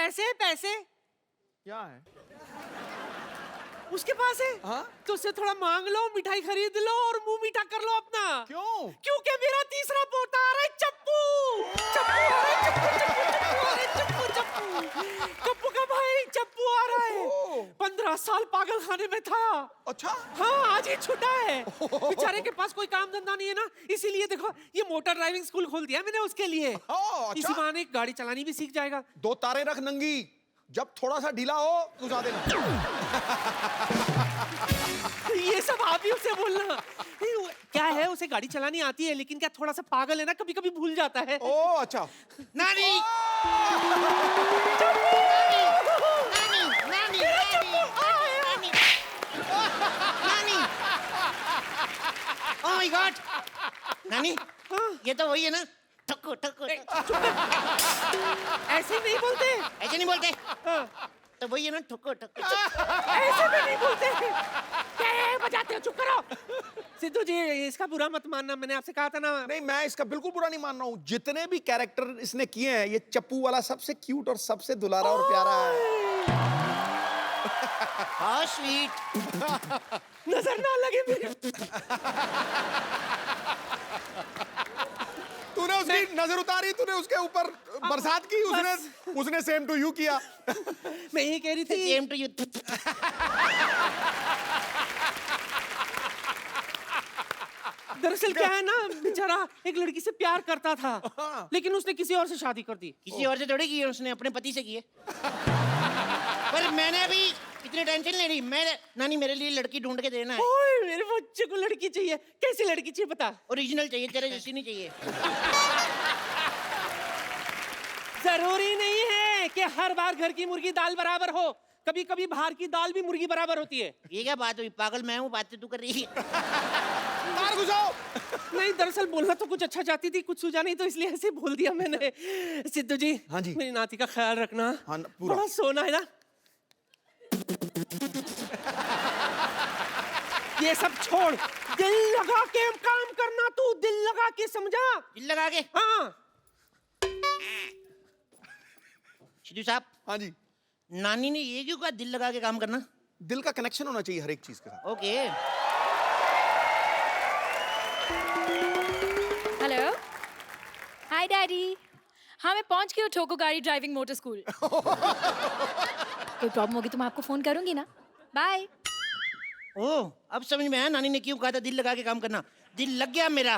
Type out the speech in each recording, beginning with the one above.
पैसे पैसे क्या है? उसके पास है। हाँ? तो उससे थोड़ा मांग लो, मिठाई खरीद लो और मुंह मीठा कर लो अपना। क्यों? क्योंकि मेरा तीसरा पोता आ रहा है, चप्पू चप्पू आ रहा है, चप्पू आ रहा है, चप्पू चप्पू का भाई चप्पू आ रहा है। 15 साल पागल खाने में था। अच्छा। हाँ, आज ही छुटा है। बेचारे के पास कोई काम धंधा नहीं है ना, इसीलिए देखो ये मोटर ड्राइविंग स्कूल खोल दिया मैंने उसके लिए। अच्छा। इसी बहाने गाड़ी चलानी भी सीख जाएगा। 2 तारे रख नंगी, जब थोड़ा सा ढीला हो बुझा देना। ये सब आप ही उसे बोलना। क्या है, उसे गाड़ी चलानी आती है, लेकिन क्या थोड़ा सा पागल है ना, कभी कभी भूल जाता है। ओ अच्छा। नानी नानी नानी नानी ओह माय गॉड नानी, ये तो वही है ना, ठक्को ठक्को। ऐसे नहीं बोलते। ऐसे नहीं बोलते। हाँ। तो वही है ना, ठक्को ठक्को। ऐसे भी नहीं बोलते। क्या है, बजाते हो, चुप करो। सिद्धू जी, इसका बुरा मत मानना, मैंने आपसे कहा था ना। नहीं, मैं इसका बिल्कुल बुरा नहीं मान रहा हूँ। जितने भी कैरेक्टर इसने किए हैं, ये चप्पू वाला सबसे क्यूट और सबसे दुलारा और प्यारा है। How sweet. नजर ना लगे मेरे। तूने उसकी नजर उतारी, तूने उसके ऊपर बरसात की, उसने सेम टू यू किया। मैं यही कह रही थी। Same to you. दरअसल क्या है ना, बेचारा एक लड़की से प्यार करता था, लेकिन उसने किसी और से शादी कर दी। किसी और से थोड़ी की है, उसने अपने पति से की है। पर मैंने अभी इतनी टेंशन नहीं ली। मैं नानी मेरे लिए लड़की ढूंढ के देना है। ओए, मेरे बच्चे को लड़की चाहिए। कैसी लड़की चाहिए बता। ओरिजिनल चाहिए, तेरे जैसी नहीं चाहिए। जरूरी नहीं है कि हर बार घर की मुर्गी दाल बराबर हो, कभी कभी बाहर की दाल भी मुर्गी बराबर होती है। ये क्या बात हुई? पागल मैं हूँ, बात तू कर रही है। मार घुसाओ। नहीं, दरअसल बोलना तो कुछ अच्छा चाहती थी, कुछ सूझा नहीं, तो इसलिए ऐसे बोल दिया मैंने। सिद्धू जी, हाँ जी, मेरी नाती का ख्याल रखना। हाँ, पूरा। बड़ा सोना है ना। ये सब छोड़, दिल लगा के काम करना, तू दिल लगा के, समझा? दिल लगा के। हाँ। सिद्धू साहब। हाँ जी। नानी ने ये क्यों कहा दिल लगा के काम करना? दिल का कनेक्शन होना चाहिए हर एक चीज के साथ। ओके। हेलो, हाय डैडी। हाँ, मैं पहुंच गई हूँ ठोको गाड़ी ड्राइविंग मोटर स्कूल। कोई प्रॉब्लम होगी तो मैं आपको फोन करूंगी ना। बाय। ओह, अब समझ में आया नानी ने क्यों कहा था दिल लगा के काम करना। दिल लग गया मेरा।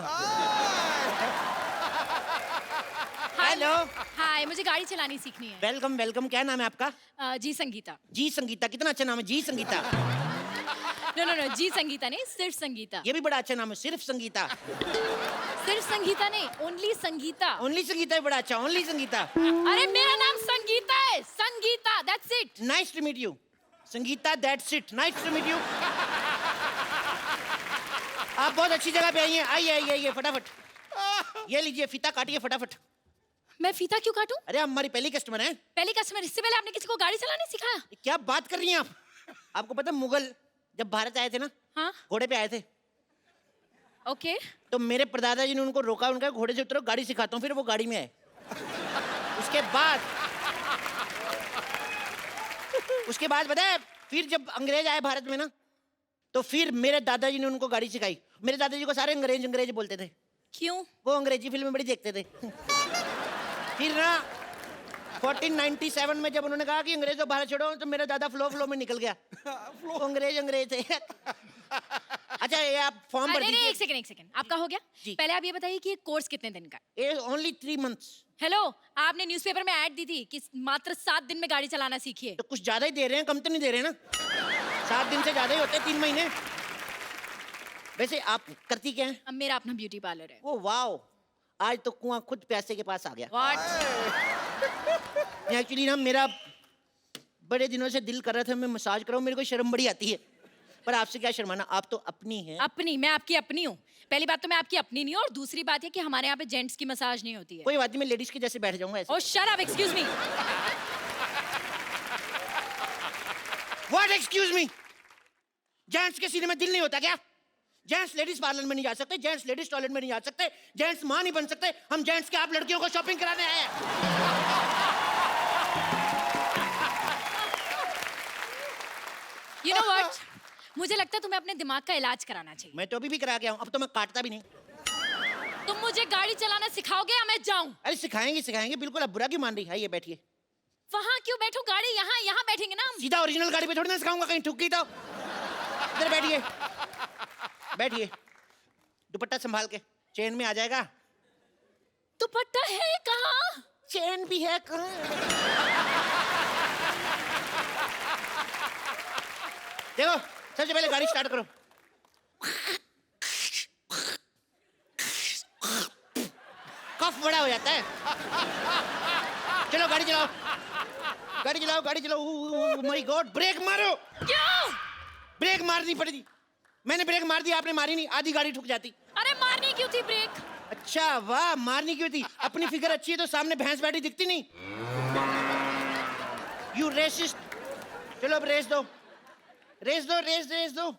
हेलो। हाय, मुझे गाड़ी चलानी सीखनी है। Welcome welcome. क्या नाम है आपका? जी संगीता। जी संगीता, कितना अच्छा नाम है, जी संगीता। नो नो नो, जी संगीता नहीं, सिर्फ संगीता। ये भी बड़ा अच्छा नाम है, सिर्फ संगीता। सिर्फ संगीता नहीं, ओनली संगीता। ओनली संगीता है बड़ा अच्छा, ओनली संगीता। अरे मेरा नाम संगीता है, Sangeeta, that's it. Nice to meet you Sangeeta, that's it, nice to meet you. आप बहुत अच्छी जगह पे आई हैं। आइए आइए आइए फटाफट। ये लीजिए फीता काटिए फटाफट। मैं फीता क्यों काटूं? अरे आप हमारी पहली कस्टमर हैं। पहली कस्टमर? इससे पहले आपने किसी को गाड़ी चलाने सिखाया? क्या बात कर रही हैं आप? आपको पता मुगल जब भारत आए थे ना, हाँ, घोड़े पे आए थे। ओके। तो मेरे परदादा जी ने उनको रोका, उनका घोड़े से उतरो, गाड़ी सिखाता हूँ। फिर वो गाड़ी में आए। उसके बाद पता है, फिर जब अंग्रेज आए भारत में ना, तो फिर मेरे दादाजी ने उनको गाड़ी सिखाई। मेरे दादाजी को सारे अंग्रेज अंग्रेज बोलते थे। क्यों? वो अंग्रेजी फिल्में बड़ी देखते थे। फिर ना 1497 में जब उन्होंने कहा कि अंग्रेजों भारत छोड़ो, तो मेरा दादा फ्लो में निकल गया। वो अंग्रेज थे। अच्छा, ये आप फॉर्म भर दीजिए। एक सेकंड, आपका हो गया? जी। पहले आप ये बताइए कि ये कोर्स कितने दिन का? Only 3 months। हेलो, आपने न्यूज़पेपर में ऐड दी थी कि मात्र 7 दिन में गाड़ी चलाना सीखिए। तो कुछ ज्यादा ही दे रहे हैं, कम तो नहीं दे रहे ना। 7 दिन से ज्यादा ही होते हैं, 3 महीने। वैसे आप करती क्या हैं? अब मेरा अपना ब्यूटी पार्लर है। ओ वाओ, आज तो कुआं खुद प्यासे के पास आ गया। व्हाट? एक्चुअली ना मेरा बड़े दिनों से दिल कर रहा था मैं मसाज कराऊं। मेरे को शर्म बड़ी आती है, पर आपसे क्या शर्माना, आप तो अपनी हैं। अपनी? मैं आपकी अपनी हूँ। पहली बात तो मैं आपकी अपनी नहीं हूँ, और दूसरी बात है कि हमारे यहाँ पे जेंट्स की मसाज नहीं होती है। कोई बात नहीं, मैं लेडीज के जैसे बैठ जाऊंगा ऐसे। Oh shut up, excuse me. What excuse me? Gents के सीने में दिल नहीं होता क्या? जेंट्स लेडीज पार्लर में नहीं जा सकते, जेंट्स लेडीज टॉयलेट में नहीं जा सकते, जेंट्स मां नहीं बन सकते। हम जेंट्स के आप लड़कियों को शॉपिंग कराने आए हैं। You know what? मुझे लगता है तुम्हें अपने दिमाग का इलाज कराना चाहिए। मैं तो अभी भी करा के आऊं, अब तो मैं काटता भी नहीं। तुम मुझे गाड़ी चलाना सिखाओगे या मैं जाऊं? अरे सिखाएंगे सिखाएंगे, बिल्कुल। अब बुरा क्यों मान रही है? आइए बैठिए। वहां क्यों बैठो? गाड़ी यहाँ यहाँ बैठेंगे ना हम। सीधा ओरिजिनल गाड़ी पे थोड़ी ना सिखाऊंगा, कहीं ठुक गई तो। इधर बैठिए, बैठिए। दुपट्टा संभाल के, चेन में आ जाएगा। दुपट्टा है कहाँ? चेन भी है कहाँ? देखो, सबसे पहले गाड़ी स्टार्ट करो। कफ बड़ा हो जाता है। चलो गाड़ी चलाओ, गाड़ी चलाओ, गाड़ी चलाओ। माय गॉड, ब्रेक मारो। क्यों? ब्रेक मारनी पड़ेगी। मैंने ब्रेक मार दी, आपने मारी नहीं, आधी गाड़ी ठुक जाती। अरे मारनी क्यों थी ब्रेक? अच्छा वाह, मारनी क्यों थी? अपनी फिगर अच्छी है तो सामने भैंस बैठी दिखती नहीं। You racist. चलो अब रेस दो, रेस दो, रेस दो।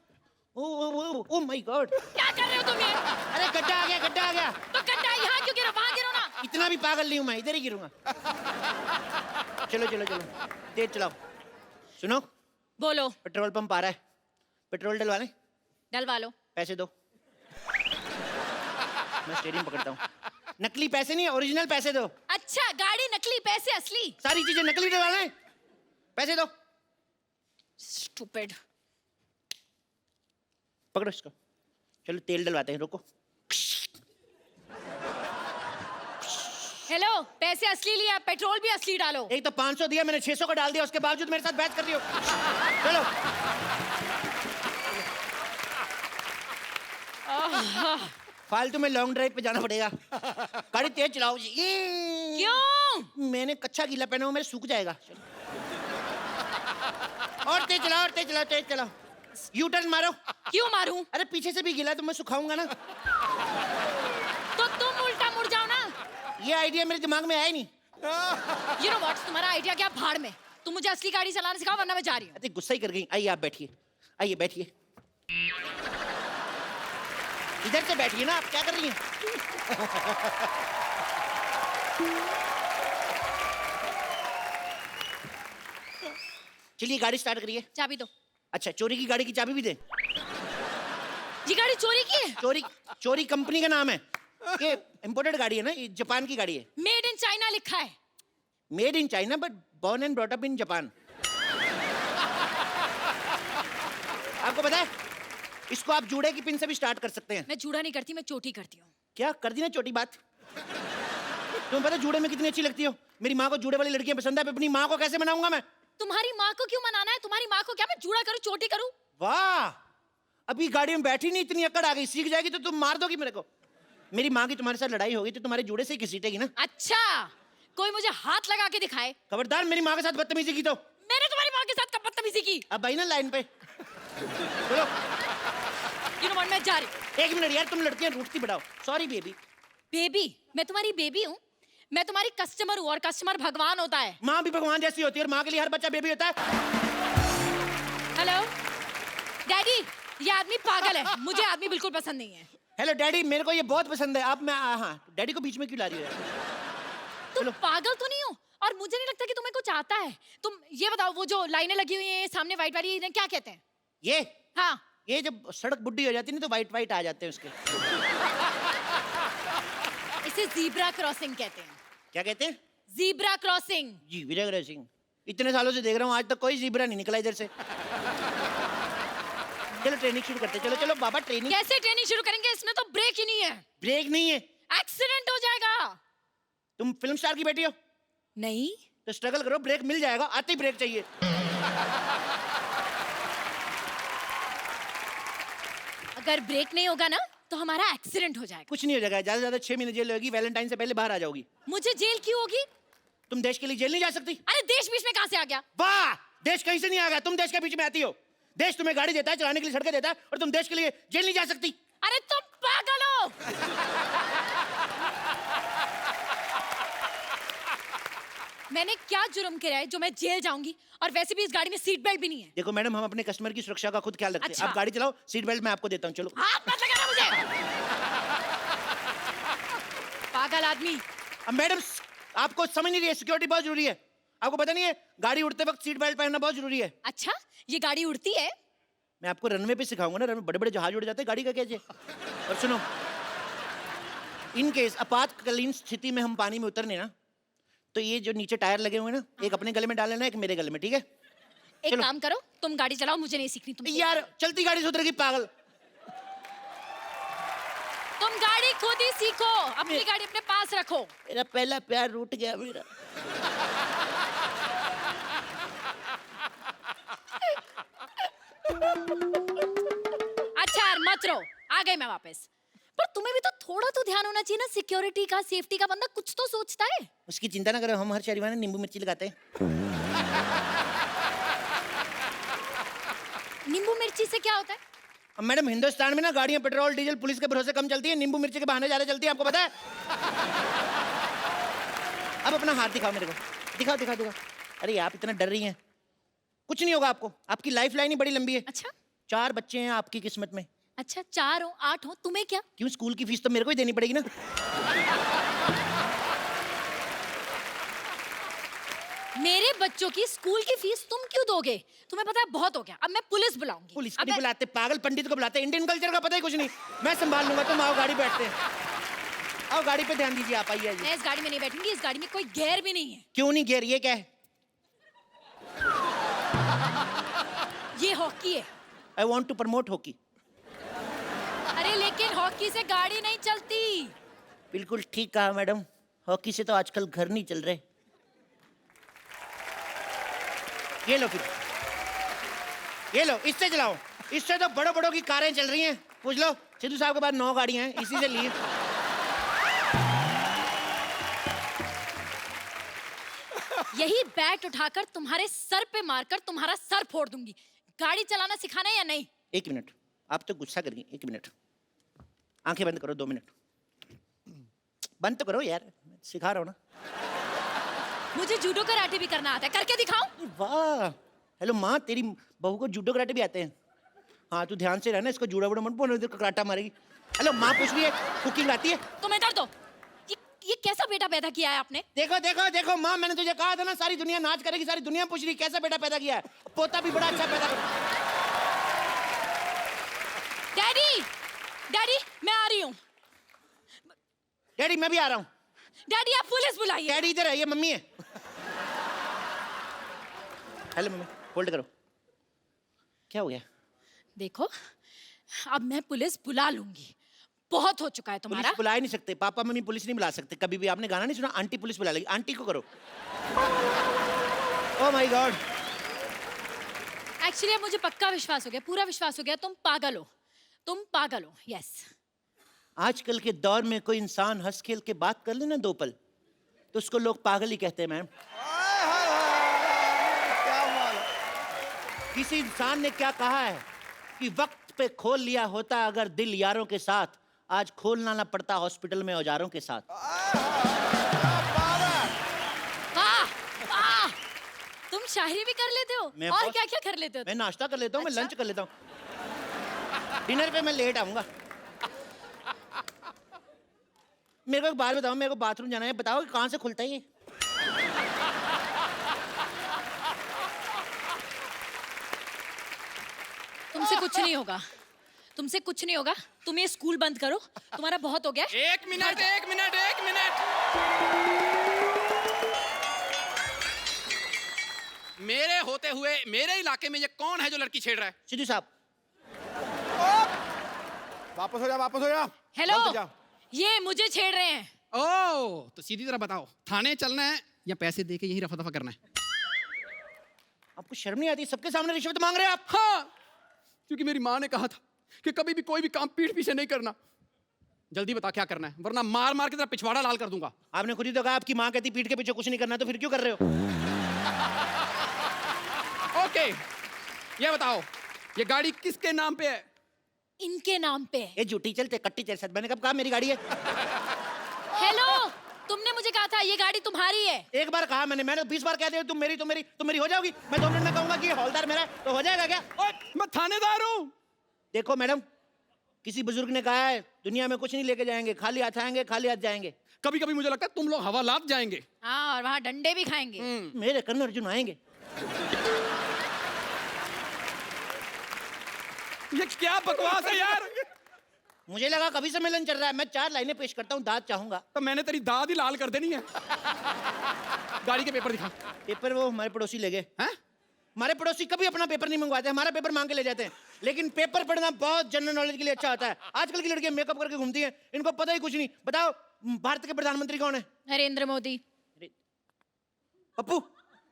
ओ माय गॉड, क्या कर रहे हो तुम ये? अरे गड्ढा आ गया, गड्ढा आ गया। तो गड्ढा यहाँ क्यों गिरा? वहां गिरो ना। इतना भी पागल नहीं हूं मैं, इधर ही गिरूंगा। चलो चलो चलो, तेज चलाओ। सुनो, बोलो। पेट्रोल पंप आ रहा है, पेट्रोल डलवा लें? डलवा लो। पैसे दो। मैं स्टीयरिंग पकड़ता हूँ। नकली पैसे नहीं, ओरिजिनल पैसे दो। अच्छा, गाड़ी नकली, पैसे असली। सारी चीजें नकली डलवा लें? पैसे दो। स्टूपिड। पकड़ो इसको। चलो तेल डलवाते हैं, रुको। हेलो, पैसे असली लिया, पेट्रोल भी असली डालो। एक तो 500 दिया मैंने, 600 का डाल दिया, उसके बावजूद मेरे साथ बहस कर रही हो। चलो। फालतू में लॉन्ग ड्राइव पे जाना पड़ेगा। गाड़ी तेज चलाओ। क्यों? मैंने कच्चा गीला पहना हुआ, मेरे सूख जाएगा। चलो। और तेज चलाओ, और तेज चलाओ, तेज चलाओ। यू टर्न मारो। क्यों मारूं? अरे पीछे से भी गीला तो मैं सुखाऊंगा ना। तो तुम उल्टा मुड़ जाओ ना। ये आइडिया मेरे दिमाग में आया ही नहीं। You know what? तुम्हारा आइडिया क्या? भाड़ में। तुम मुझे असली गाड़ी चलाना सिखाओ वरना मैं जा रही हूँ। अरे गुस्सा ही कर गई। आइए आप बैठिए, आइए बैठिए। इधर से बैठिए ना, आप क्या कर रही हैं? चलिए गाड़ी स्टार्ट करिए। चाबी दो। अच्छा, चोरी की गाड़ी की चाबी भी दे? ये गाड़ी चोरी की है? चोरी, चोरी कंपनी का नाम है। ये इंपोर्टेड गाड़ी है ना, ये जापान की गाड़ी है। मेड इन चाइना लिखा है। Made in China but born and brought up in Japan. आपको पता है, इसको आप जूड़े की पिन से भी स्टार्ट कर सकते हैं। मैं जूड़ा नहीं करती, मैं चोटी करती हूँ। क्या कर दी ना छोटी बात। तुम्हें पता है जूड़े में कितनी अच्छी लगती हो? मेरी माँ को जूड़े वाली लड़कियां पसंद है, अपनी माँ को कैसे मनाऊंगा मैं? तुम्हारी माँ को क्यों मनाना है? तुम्हारी माँ को क्या मैं जूड़ा करूँ, चोटी करूँ? वाह, अभी गाड़ी में बैठी नहीं, इतनी अकड़ आ गई। सीख जाएगी तो तुम मार दोगी मेरे को। मेरी माँ की तुम्हारे साथ लड़ाई होगी तो तुम्हारे जूड़े से ही घसीटेगी ना। अच्छा, कोई मुझे हाथ लगा के दिखाए। खबरदार मेरी माँ के साथ बदतमीजी की तो। मैंने तुम्हारी माँ के साथ कब बदतमीजी की? अब भाई ना लाइन पे। बोलो। You know what? मैं जा रही हूँ। एक मिनट यार, तुम लड़कियां रूठती बढ़ाओ। Sorry baby. बेबी? मैं तुम्हारी बेबी हूँ? मैं तुम्हारी कस्टमर हूँ और कस्टमर भगवान होता है। माँ भी भगवान जैसी होती है और माँ के लिए हर बच्चा बेबी होता है। हेलो डैडी, ये आदमी पागल है, मुझे आदमी बिल्कुल पसंद नहीं है। हेलो डैडी, मेरे को ये बहुत पसंद है। अब मैं हाँ, डैडी को बीच में क्यों ला रही हो? तुम पागल तो नहीं हो? और मुझे नहीं लगता कि तुम्हें कुछ आता है। तुम ये बताओ, वो जो लाइनें लगी हुई हैं सामने वाइट वाली, इन्हें क्या कहते हैं? ये हाँ, ये जब सड़क बुड्ढी हो जाती है ना तो वाइट वाइट आ जाते हैं उसके। इसे जीब्रा क्रॉसिंग कहते हैं। क्या कहते हैं? Zebra crossing. जी विजय सिंह, इतने सालों से देख रहा हूँ, आज तक कोई जीब्रा नहीं निकला इधर से। चलो ट्रेनिंग शुरू करते हैं। चलो चलो बाबा, ट्रेनिंग। कैसे ट्रेनिंग शुरू करेंगे? इसमें तो ब्रेक ही नहीं है। ब्रेक नहीं है? एक्सीडेंट हो जाएगा। तुम फिल्म स्टार की बेटी हो? नहीं तो स्ट्रगल करो, ब्रेक मिल जाएगा। आते ही ब्रेक चाहिए। अगर ब्रेक नहीं होगा ना तो हमारा एक्सीडेंट हो जाएगा। कुछ नहीं हो जाएगा, ज्यादा से ज्यादा 6 महीने जेल होगी। वैलेंटाइन से पहले बाहर आ जाओगी। मुझे जेल क्यों होगी? तुम देश के लिए जेल नहीं जा सकती। अरे देश बीच में कहाँ से आ गया? वाह, देश कहीं से नहीं आ गया, तुम देश के बीच में आती हो। देश तुम्हें गाड़ी देता है, चलाने के लिए सड़कें देता है, और तुम देश के लिए जेल नहीं जा सकती। अरे तुम पागल हो। मैंने क्या जुर्म किया है जो मैं जेल जाऊंगी? और वैसे भी इस गाड़ी में सीट बेल्ट भी नहीं है। देखो मैडम, हम अपने कस्टमर की सुरक्षा का खुद ख्याल रखते हैं। अच्छा। आप गाड़ी चलाओ, सीट बेल्ट मैं आपको देता हूँ। चलो। हाथ मत लगाना मुझे। पागल आदमी। अब मैडम, आपको समझ नहीं रही है, सिक्योरिटी बहुत जरूरी है। आपको पता नहीं है गाड़ी उड़ते वक्त सीट बेल्ट पहनना बहुत जरूरी है। अच्छा, ये गाड़ी उड़ती है? मैं आपको रनवे पे सिखाऊंगा ना, रनवे बड़े बड़े जहाज उड़ जाते हैं, गाड़ी का कैसे। और सुनो, इन केस आपातकालीन स्थिति में हम पानी में उतरने ना, तो ये जो नीचे टायर लगे हुए हैं ना, एक अपने गले में डाल लेना, एक मेरे गले में, ठीक है? एक चलो। काम करो, तुम गाड़ी चलाओ, मुझे नहीं सीखनी तुम। यार चलती गाड़ी से उतरेगी पागल। तुम गाड़ी खुद ही सीखो, अपनी गाड़ी अपने पास रखो। मेरा पहला प्यार रूठ गया मेरा। अच्छा यार मत रो, आ गई मैं वापस। पर तुम्हें भी तो थोड़ा तो ध्यान होना चाहिए ना, सिक्योरिटी का, सेफ्टी का। बंदा कुछ तो सोचता है। उसकी चिंता ना करो, हम हर शनिवार नींबू मिर्ची लगाते हैं। नींबू मिर्ची से क्या होता है? अब मैडम हिंदुस्तान में ना गाड़ियां पेट्रोल डीजल पुलिस के भरोसे कम चलती है, नींबू मिर्ची के बहाने ज्यादा चलती है, आपको पता है? अब अपना हाथ दिखाओ मेरे को, दिखाओ दिखाओ दिखाओ। अरे आप इतना डर रही हैं, कुछ नहीं होगा आपको, आपकी लाइफ लाइन ही बड़ी लंबी है। अच्छा 4 बच्चे हैं आपकी किस्मत में। अच्छा, 4 हो 8 हो, तुम्हें क्या? क्यों, स्कूल की फीस तो मेरे को ही देनी पड़ेगी ना। मेरे बच्चों की स्कूल की फीस तुम क्यों दोगे? तुम्हें पता है बहुत हो गया, अब मैं पुलिस बुलाऊंगी। पुलिस को नहीं बुलाते, पागल पंडित को बुलाते, इंडियन कल्चर का पता ही कुछ नहीं। मैं संभाल लूंगा, तुम आओ गाड़ी बैठते हैं। आओ गाड़ी पे ध्यान दीजिए, आप आइए। मैं इस गाड़ी में नहीं बैठूंगी, इस गाड़ी में कोई गियर भी नहीं है। क्यों नहीं गियर, ये क्या है? ये हॉकी है। I want to promote hockey. अरे लेकिन हॉकी से गाड़ी नहीं चलती। बिल्कुल ठीक कहा मैडम, हॉकी से तो आजकल घर नहीं चल रहे। ये लो फिर, ये लो, इससे चलाओ। इससे तो बड़ों बड़ों की कारें चल रही हैं। पूछ लो सिद्धू साहब के पास 9 गाड़ियां हैं, इसी से लिए। यही बैट उठाकर तुम्हारे सर पे मारकर तुम्हारा सर फोड़ दूंगी। गाड़ी चलाना सिखाना है या नहीं? 1 मिनट, आप तो गुस्सा कर गई। 1 मिनट, आंखें बंद करो। 2 मिनट बंद तो करो यार, सिखा रहा हूँ ना। मुझे जूडो कराटे भी करना आता है, करके दिखाऊं? वाह, हेलो माँ, तेरी बहू को जूडो कराटे भी आते हैं। हाँ तू ध्यान से रहना, इसको जूड़ा वूड़ा मत बोलना, कराटा मारेगी। हेलो माँ पूछ रही है, कुकिंग आती है? तुम इधर दो। ये कैसा बेटा पैदा किया है आपने? देखो देखो देखो माँ, मैंने तुझे कहा था ना, सारी दुनिया नाच करेगी, सारी दुनिया पूछ रही कैसा बेटा पैदा किया है। पोता भी बड़ा अच्छा पैदा कर। डैडी, डैडी मैं आ रही हूँ। डैडी मैं भी आ रहा हूँ। डैडी आप पुलिस बुलाइए। डैडी इधर है, ये मम्मी है। हेलो मम्मी, होल्ड करो। क्या हो गया? देखो अब मैं पुलिस बुला लूंगी, बहुत हो चुका है तुम्हारा। पुलिस बुला ही नहीं सकते, पापा मम्मी पुलिस नहीं बुला सकते कभी भी। आपने गाना नहीं सुना, आंटी पुलिस बुला लेगी। आंटी को करो। Oh my God. एक्चुअली अब मुझे पक्का विश्वास हो गया, पूरा विश्वास हो गया, तुम पागल हो, तुम पागल हो। यस, आजकल के दौर में कोई इंसान हंस खेल के बात कर ले ना 2 पल, तो उसको लोग पागल ही कहते हैं मैम। क्या माल। किसी इंसान ने क्या कहा है कि वक्त पे खोल लिया होता अगर दिल यारों के साथ, आज खोलना ना पड़ता हॉस्पिटल में औजारों के साथ। वाह वाह, तुम शायरी भी कर लेते हो मैं और बहुत- क्या क्या कर लेते हो? मैं नाश्ता कर लेता हूँ, मैं अच्छा? लंच कर लेता हूँ, डिनर पे मैं लेट आऊंगा। मेरे को एक बात बताओ, मेरे को बाथरूम जाना है, बताओ कहाँ से खुलता है ये? तुमसे कुछ नहीं होगा, तुमसे कुछ नहीं होगा। तुम ये स्कूल बंद करो, तुम्हारा बहुत हो गया। 1 मिनट 1 मिनट 1 मिनट। मेरे होते हुए मेरे इलाके में ये कौन है जो लड़की छेड़ रहा है? सिद्धू साहब। वापस हो जा, वापस हो जा। हेलो, वापस जा। ये मुझे छेड़ रहे हैं। ओह, तो सीधी तरह बताओ, थाने चलना है या पैसे देके यही रफा दफा करना है? आपको शर्म नहीं आती? सबके सामने रिश्वत मांग रहे हैं आप। हाँ, क्योंकि मेरी माँ ने कहा था कि कभी भी कोई भी काम पीठ पीछे नहीं करना। जल्दी बता क्या करना है, वरना मार मार के तेरा पिछवाड़ा लाल कर दूंगा। आपने खुद ही तो कहा आपकी माँ कहती पीठ के पीछे कुछ नहीं करना, तो फिर क्यों कर रहे हो? ओके, ये बताओ ये गाड़ी किसके नाम पे है? इनके नाम पे। ये झूठी चलते कट्टी चल सकते। मैंने कब कहा मेरी गाड़ी है? हेलो, तुमने मुझे कहा था ये गाड़ी तुम्हारी है। एक बार कहा मैंने 20 बार कह दिया तुम मेरी हो जाओगी। मैं 2 मिनट में कहूंगा कि ये हौलदार मेरा है, तो हो जाएगा क्या? ओए, मैं थानेदार हूँ। देखो मैडम, किसी बुजुर्ग ने कहा है दुनिया में कुछ नहीं लेके जाएंगे, खाली हाथ आएंगे खाली हाथ जाएंगे। कभी कभी मुझे लगता है तुम लोग हवालात जाएंगे। हाँ, और वहाँ डंडे भी खाएंगे। मेरे कर्ण अर्जुन आएंगे। ये क्या बकवास है यार। मुझे लगा कभी सम्मेलन चल रहा है, मैं 4 लाइनें पेश करता हूँ, दाद चाहूंगा। तो मैंने तेरी दाद ही लाल कर देनी है। गाड़ी के पेपर दिखा। पेपर वो हमारे पड़ोसी ले गए। हैं? हमारे पड़ोसी कभी अपना पेपर नहीं मंगवाते, हमारा पेपर मांग के ले जाते हैं। लेकिन पेपर पढ़ना बहुत जनरल नॉलेज के लिए अच्छा होता है। आजकल की लड़कियां मेकअप करके घूमती हैं, इनको पता ही कुछ नहीं। बताओ भारत के प्रधानमंत्री कौन है? नरेंद्र मोदी। पप्पू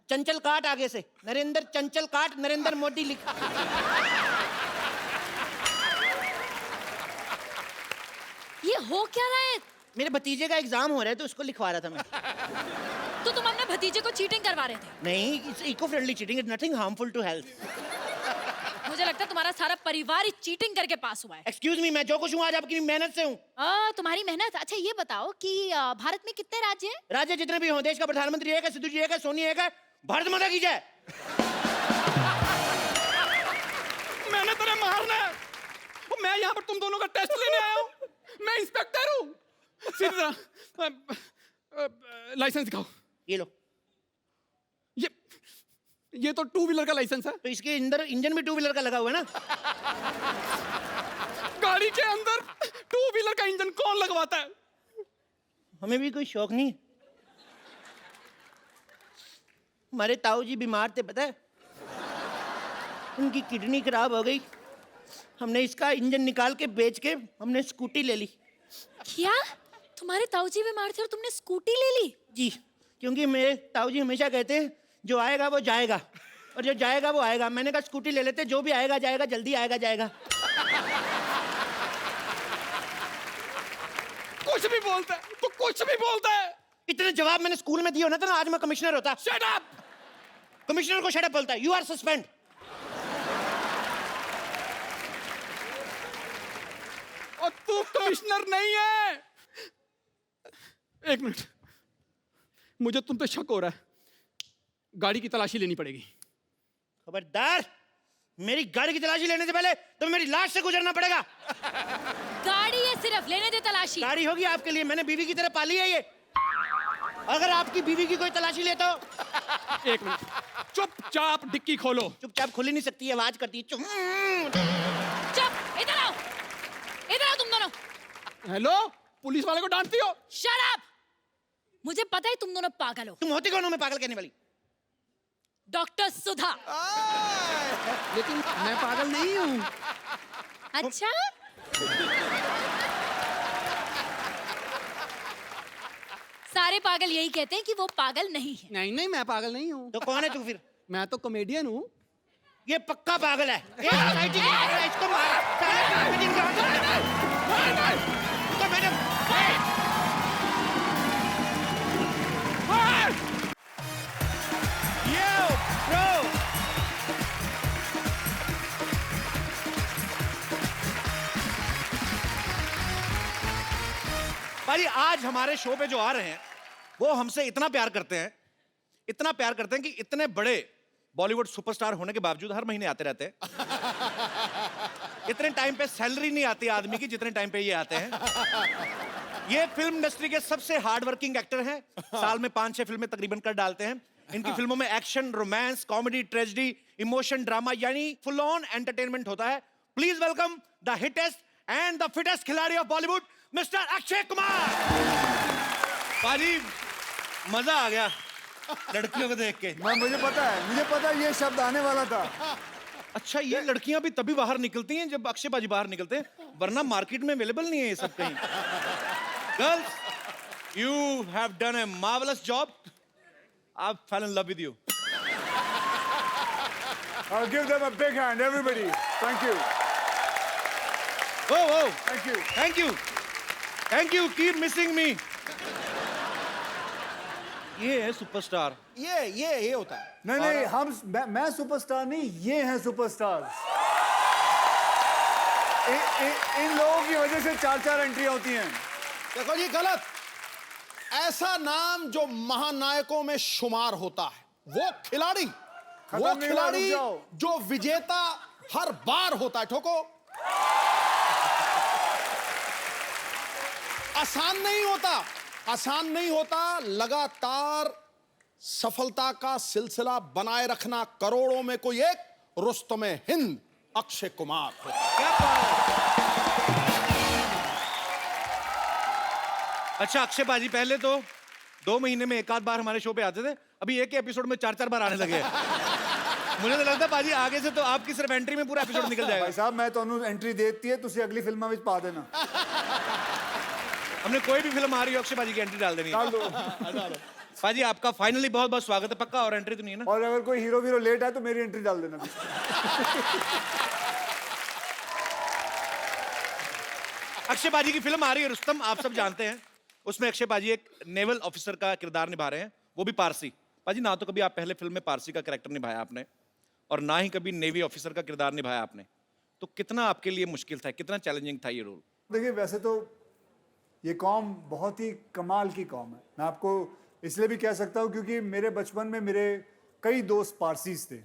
चंचल काट आगे से, नरेंद्र चंचल काट नरेंद्र मोदी लिख। ये हो क्या रहा है? मेरे भतीजे का एग्जाम हो रहा है तो उसको लिखवा रहा था मैं। तो तुम अपने भतीजे को चीटिंग करवा रहे थे? नहीं, it's eco friendly cheating, it's nothing harmful to health. मुझे लगता है तुम्हारा सारा परिवार ही चीटिंग करके पास हुआ है। एक्सक्यूज मी, मैं जो कुछ हूँ आज आपकी मेहनत से हूँ। तुम्हारी मेहनत। अच्छा ये बताओ कि भारत में कितने राज्य हैं? राज्य जितने भी हों, देश का प्रधानमंत्री एक है, सिद्धू जी एक है, सोनी एक है। भारत माता की जय। मैंने तेरे मारना है। मैं यहाँ पर तुम दोनों का टेस्ट लेने आया हूँ। मैं इंस्पेक्टर हूँ। सीधी तरह लाइसेंस दिखाओ। ये लो। ये तो 2 व्हीलर का लाइसेंस है। तो इसके अंदर इंजन भी 2 व्हीलर का लगा हुआ है ना। गाड़ी के अंदर 2 व्हीलर का इंजन कौन लगवाता है? हमें भी कोई शौक नहीं। हमारे ताऊ जी बीमार थे, पता है, उनकी किडनी खराब हो गई। हमने इसका इंजन निकाल के बेच के हमने स्कूटी ले ली। क्या? तुम्हारे ताऊजी बीमार थे और तुमने स्कूटी ले ली? जी, क्योंकि मेरे ताऊ जी हमेशा कहते हैं जो आएगा वो जाएगा और जो जाएगा वो आएगा। मैंने कहा स्कूटी ले लेते, जो भी आएगा जाएगा, जल्दी आएगा जाएगा। कुछ भी बोलता है, तो कुछ भी बोलता है। इतने जवाब मैंने स्कूल में दिए होना था ना, आज मैं कमिश्नर होता। Shut up. कमिश्नर को शट अप बोलता है। You are suspend. और तू कमिश्नर नहीं है। एक मिनट, मुझे तुम पे शक हो रहा है। गाड़ी की तलाशी लेनी पड़ेगी। खबरदार, मेरी गाड़ी की तलाशी लेने से पहले तुम्हें मेरी लाश से गुजरना पड़ेगा। गाड़ी है सिर्फ, लेने दे तलाशी। गाड़ी होगी आपके लिए, मैंने बीवी की तरह पाली है ये। अगर आपकी बीवी की कोई तलाशी ले तो। एक मिनट, चुपचाप डिक्की खोलो। चुपचाप खुल ही नहीं सकती, आवाज करती है। चुप। इधर आओ, इधर आओ तुम दोनों। हेलो, पुलिस वाले को डांटती हो? Shut up. मुझे पता है तुम दोनों पागल हो। तुम होती कौन हो मैं पागल कहने वाली? डॉक्टर सुधा। लेकिन मैं पागल नहीं हूँ। अच्छा, सारे पागल यही कहते हैं कि वो पागल नहीं है। नहीं नहीं, मैं पागल नहीं हूँ। तो कौन है तू फिर? मैं तो कॉमेडियन हूँ। ये पक्का पागल है। इसको मार। तो मैंने भाई आज हमारे शो पे जो आ रहे हैं वो हमसे इतना प्यार करते हैं, इतना प्यार करते हैं कि इतने बड़े बॉलीवुड सुपरस्टार होने के बावजूद हर महीने आते रहते हैं। इतने टाइम पे सैलरी नहीं आती आदमी की जितने टाइम पे ये आते हैं। ये फिल्म इंडस्ट्री के सबसे हार्ड वर्किंग एक्टर हैं। साल में 5-6 फिल्में तकरीबन कर डालते हैं। इनकी फिल्मों में action, romance, comedy, tragedy, emotion, drama यानी फुल ऑन एंटरटेनमेंट होता है। Please welcome the hittest and the fittest खिलाड़ी of Bollywood, mister Akshay Kumar. पाजी मजा आ गया लड़कियों को देख के। मुझे पता है ये शब्द आने वाला था। अच्छा, ये लड़कियां भी तभी बाहर निकलती हैं जब अक्षय बाजी बाहर निकलते हैं, वरना मार्केट में अवेलेबल नहीं है ये सब कहीं। Girls, you have done a marvellous job. I fail in love with you. I'll give them a big hand, everybody. Thank you. Oh, oh. Thank you. Thank you. Thank you. Keep missing me. ये है superstar. ये होता है। नहीं, मैं superstar नहीं, ये हैं सुपरस्टार। इन लोगों की वजह से 4-4 एंट्री होती हैं। देखो ये गलत। ऐसा नाम जो महानायकों में शुमार होता है, वो खिलाड़ी जो विजेता हर बार होता है। ठोको। आसान नहीं होता, आसान नहीं होता लगातार सफलता का सिलसिला बनाए रखना। करोड़ों में कोई एक, रुस्तमे हिंद अक्षय कुमार। क्या बात है। अच्छा अक्षय बाजी, पहले तो 2 महीने में एक आध बार हमारे शो पे आते थे, अभी एक एपिसोड में 4-4 बार आने लगे हैं। मुझे तो लगता है बाजी आगे से तो आपकी सिर्फ एंट्री में पूरा एपिसोड निकल जाएगा। भाई साहब मैं ਤੁਹਾਨੂੰ एंट्री देती है तुसी अगली फिल्म में पा देना। हमने कोई भी फिल्म आ रही हो अक्षय बाजी की एंट्री डाल देनी है। डाल दो। बाजी आपका फाइनली बहुत बहुत स्वागत है, पक्का और एंट्री तो नहीं है ना? और अगर कोई हीरो वीरो लेट है तो मेरी एंट्री डाल देना। अक्षय बाजी की फिल्म आ रही है रुस्तम, आप सब जानते हैं। उसमें अक्षय बाजी एक नेवल ऑफिसर का किरदार निभा रहे हैं, वो भी पारसी। बाजी ना तो कभी आप पहले फिल्म में पारसी का कैरेक्टर निभाया आपने, और ना ही कभी नेवी ऑफिसर का किरदार निभाया आपने, तो कितना आपके लिए मुश्किल था, कितना चैलेंजिंग था ये रोल? देखिए वैसे तो ये कौम बहुत ही कमाल की कौम है। मैं आपको इसलिए भी कह सकता हूँ क्योंकि मेरे बचपन में मेरे कई दोस्त पारसीज थे।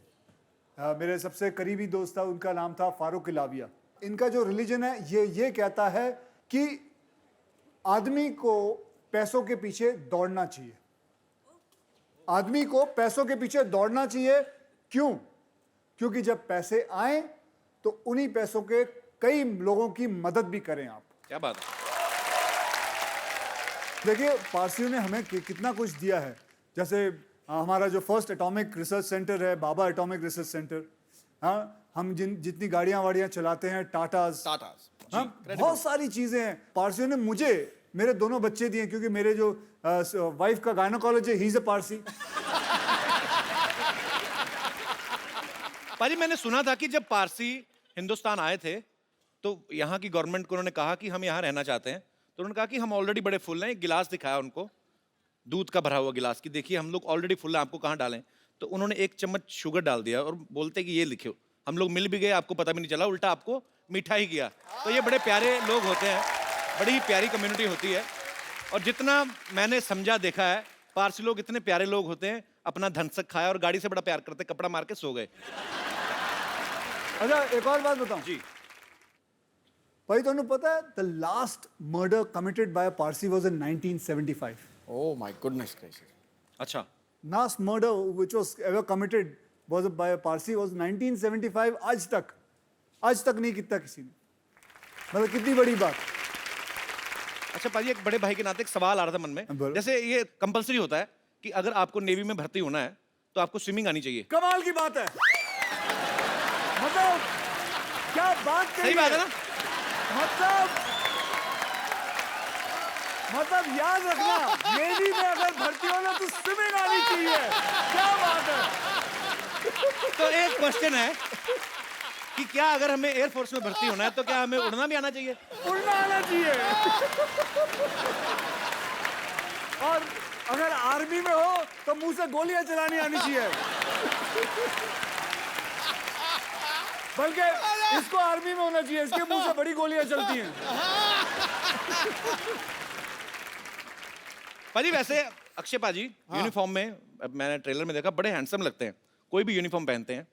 मेरे सबसे करीबी दोस्त था, उनका नाम था फारूक इलाविया। इनका जो रिलीजन है ये कहता है कि आदमी को पैसों के पीछे दौड़ना चाहिए। आदमी को पैसों के पीछे दौड़ना चाहिए। क्यों? क्योंकि जब पैसे आए तो उन्हीं पैसों के कई लोगों की मदद भी करें आप। क्या बात है। देखिए पारसियों ने हमें कितना कुछ दिया है। जैसे हमारा जो फर्स्ट एटॉमिक रिसर्च सेंटर है, बाबा एटॉमिक रिसर्च सेंटर। हाँ, हम जितनी गाड़ियां वाड़ियां चलाते हैं, टाटास, हाँ, बहुत सारी चीजें हैं। पारसियों ने मुझे मेरे दोनों बच्चे दिए, क्योंकि मेरे जो वाइफ का गायनोकोलॉजी है, ही इज अ पारसी। पाजी मैंने सुना था कि जब पारसी हिंदुस्तान आए थे तो यहाँ की गवर्नमेंट को उन्होंने कहा कि हम यहाँ रहना चाहते हैं, तो उन्होंने कहा कि हम ऑलरेडी बड़े फुल हैं। एक गिलास दिखाया उनको, दूध का भरा हुआ गिलास, की देखिए हम लोग ऑलरेडी फुल हैं, आपको कहाँ डालें? तो उन्होंने 1 चम्मच शुगर डाल दिया और बोलते कि ये लिखो। हम लोग मिल भी गए, आपको पता भी नहीं चला, उल्टा आपको मीठा ही किया। तो ये बड़े प्यारे लोग होते हैं, बड़ी ही प्यारी कम्युनिटी होती है। और जितना मैंने समझा देखा है, पारसी लोग इतने प्यारे लोग होते हैं, अपना धनसक खाया और गाड़ी से बड़ा प्यार करते, कपड़ा मार के सो गए। अच्छा एक और बात बताऊं जी भाई, तुमने पता है the last murder committed by a Parsi was in 1975। Oh my goodness gracious. अच्छा, last murder which was ever committed was by a Parsi was 1975। आज तक नहीं किया किसी ने। मतलब कितनी बड़ी बात। अच्छा पाजी, एक बड़े भाई के नाते एक सवाल आ रहा था मन में। बोलो। जैसे ये कंपलसरी होता है कि अगर आपको नेवी में भर्ती होना है तो आपको स्विमिंग आनी चाहिए। कमाल की बात है। मतलब क्या बात कही सही बात है ना? मतलब याद रखना, नेवी में अगर भर्ती होना तो स्विमिंग आनी चाहिए। क्या बात है। तो एक क्वेश्चन है कि क्या अगर हमें एयरफोर्स में भर्ती होना है तो क्या हमें उड़ना भी आना चाहिए? उड़ना आना चाहिए। और अगर आर्मी में हो तो मुंह से गोलियां चलानी आनी चाहिए। बल्कि इसको आर्मी में होना चाहिए, इसके मुंह से बड़ी गोलियां चलती हैं। पाजी वैसे अक्षय पाजी यूनिफॉर्म में, मैंने ट्रेलर में देखा, बड़े हैंडसम लगते हैं, कोई भी यूनिफॉर्म पहनते हैं।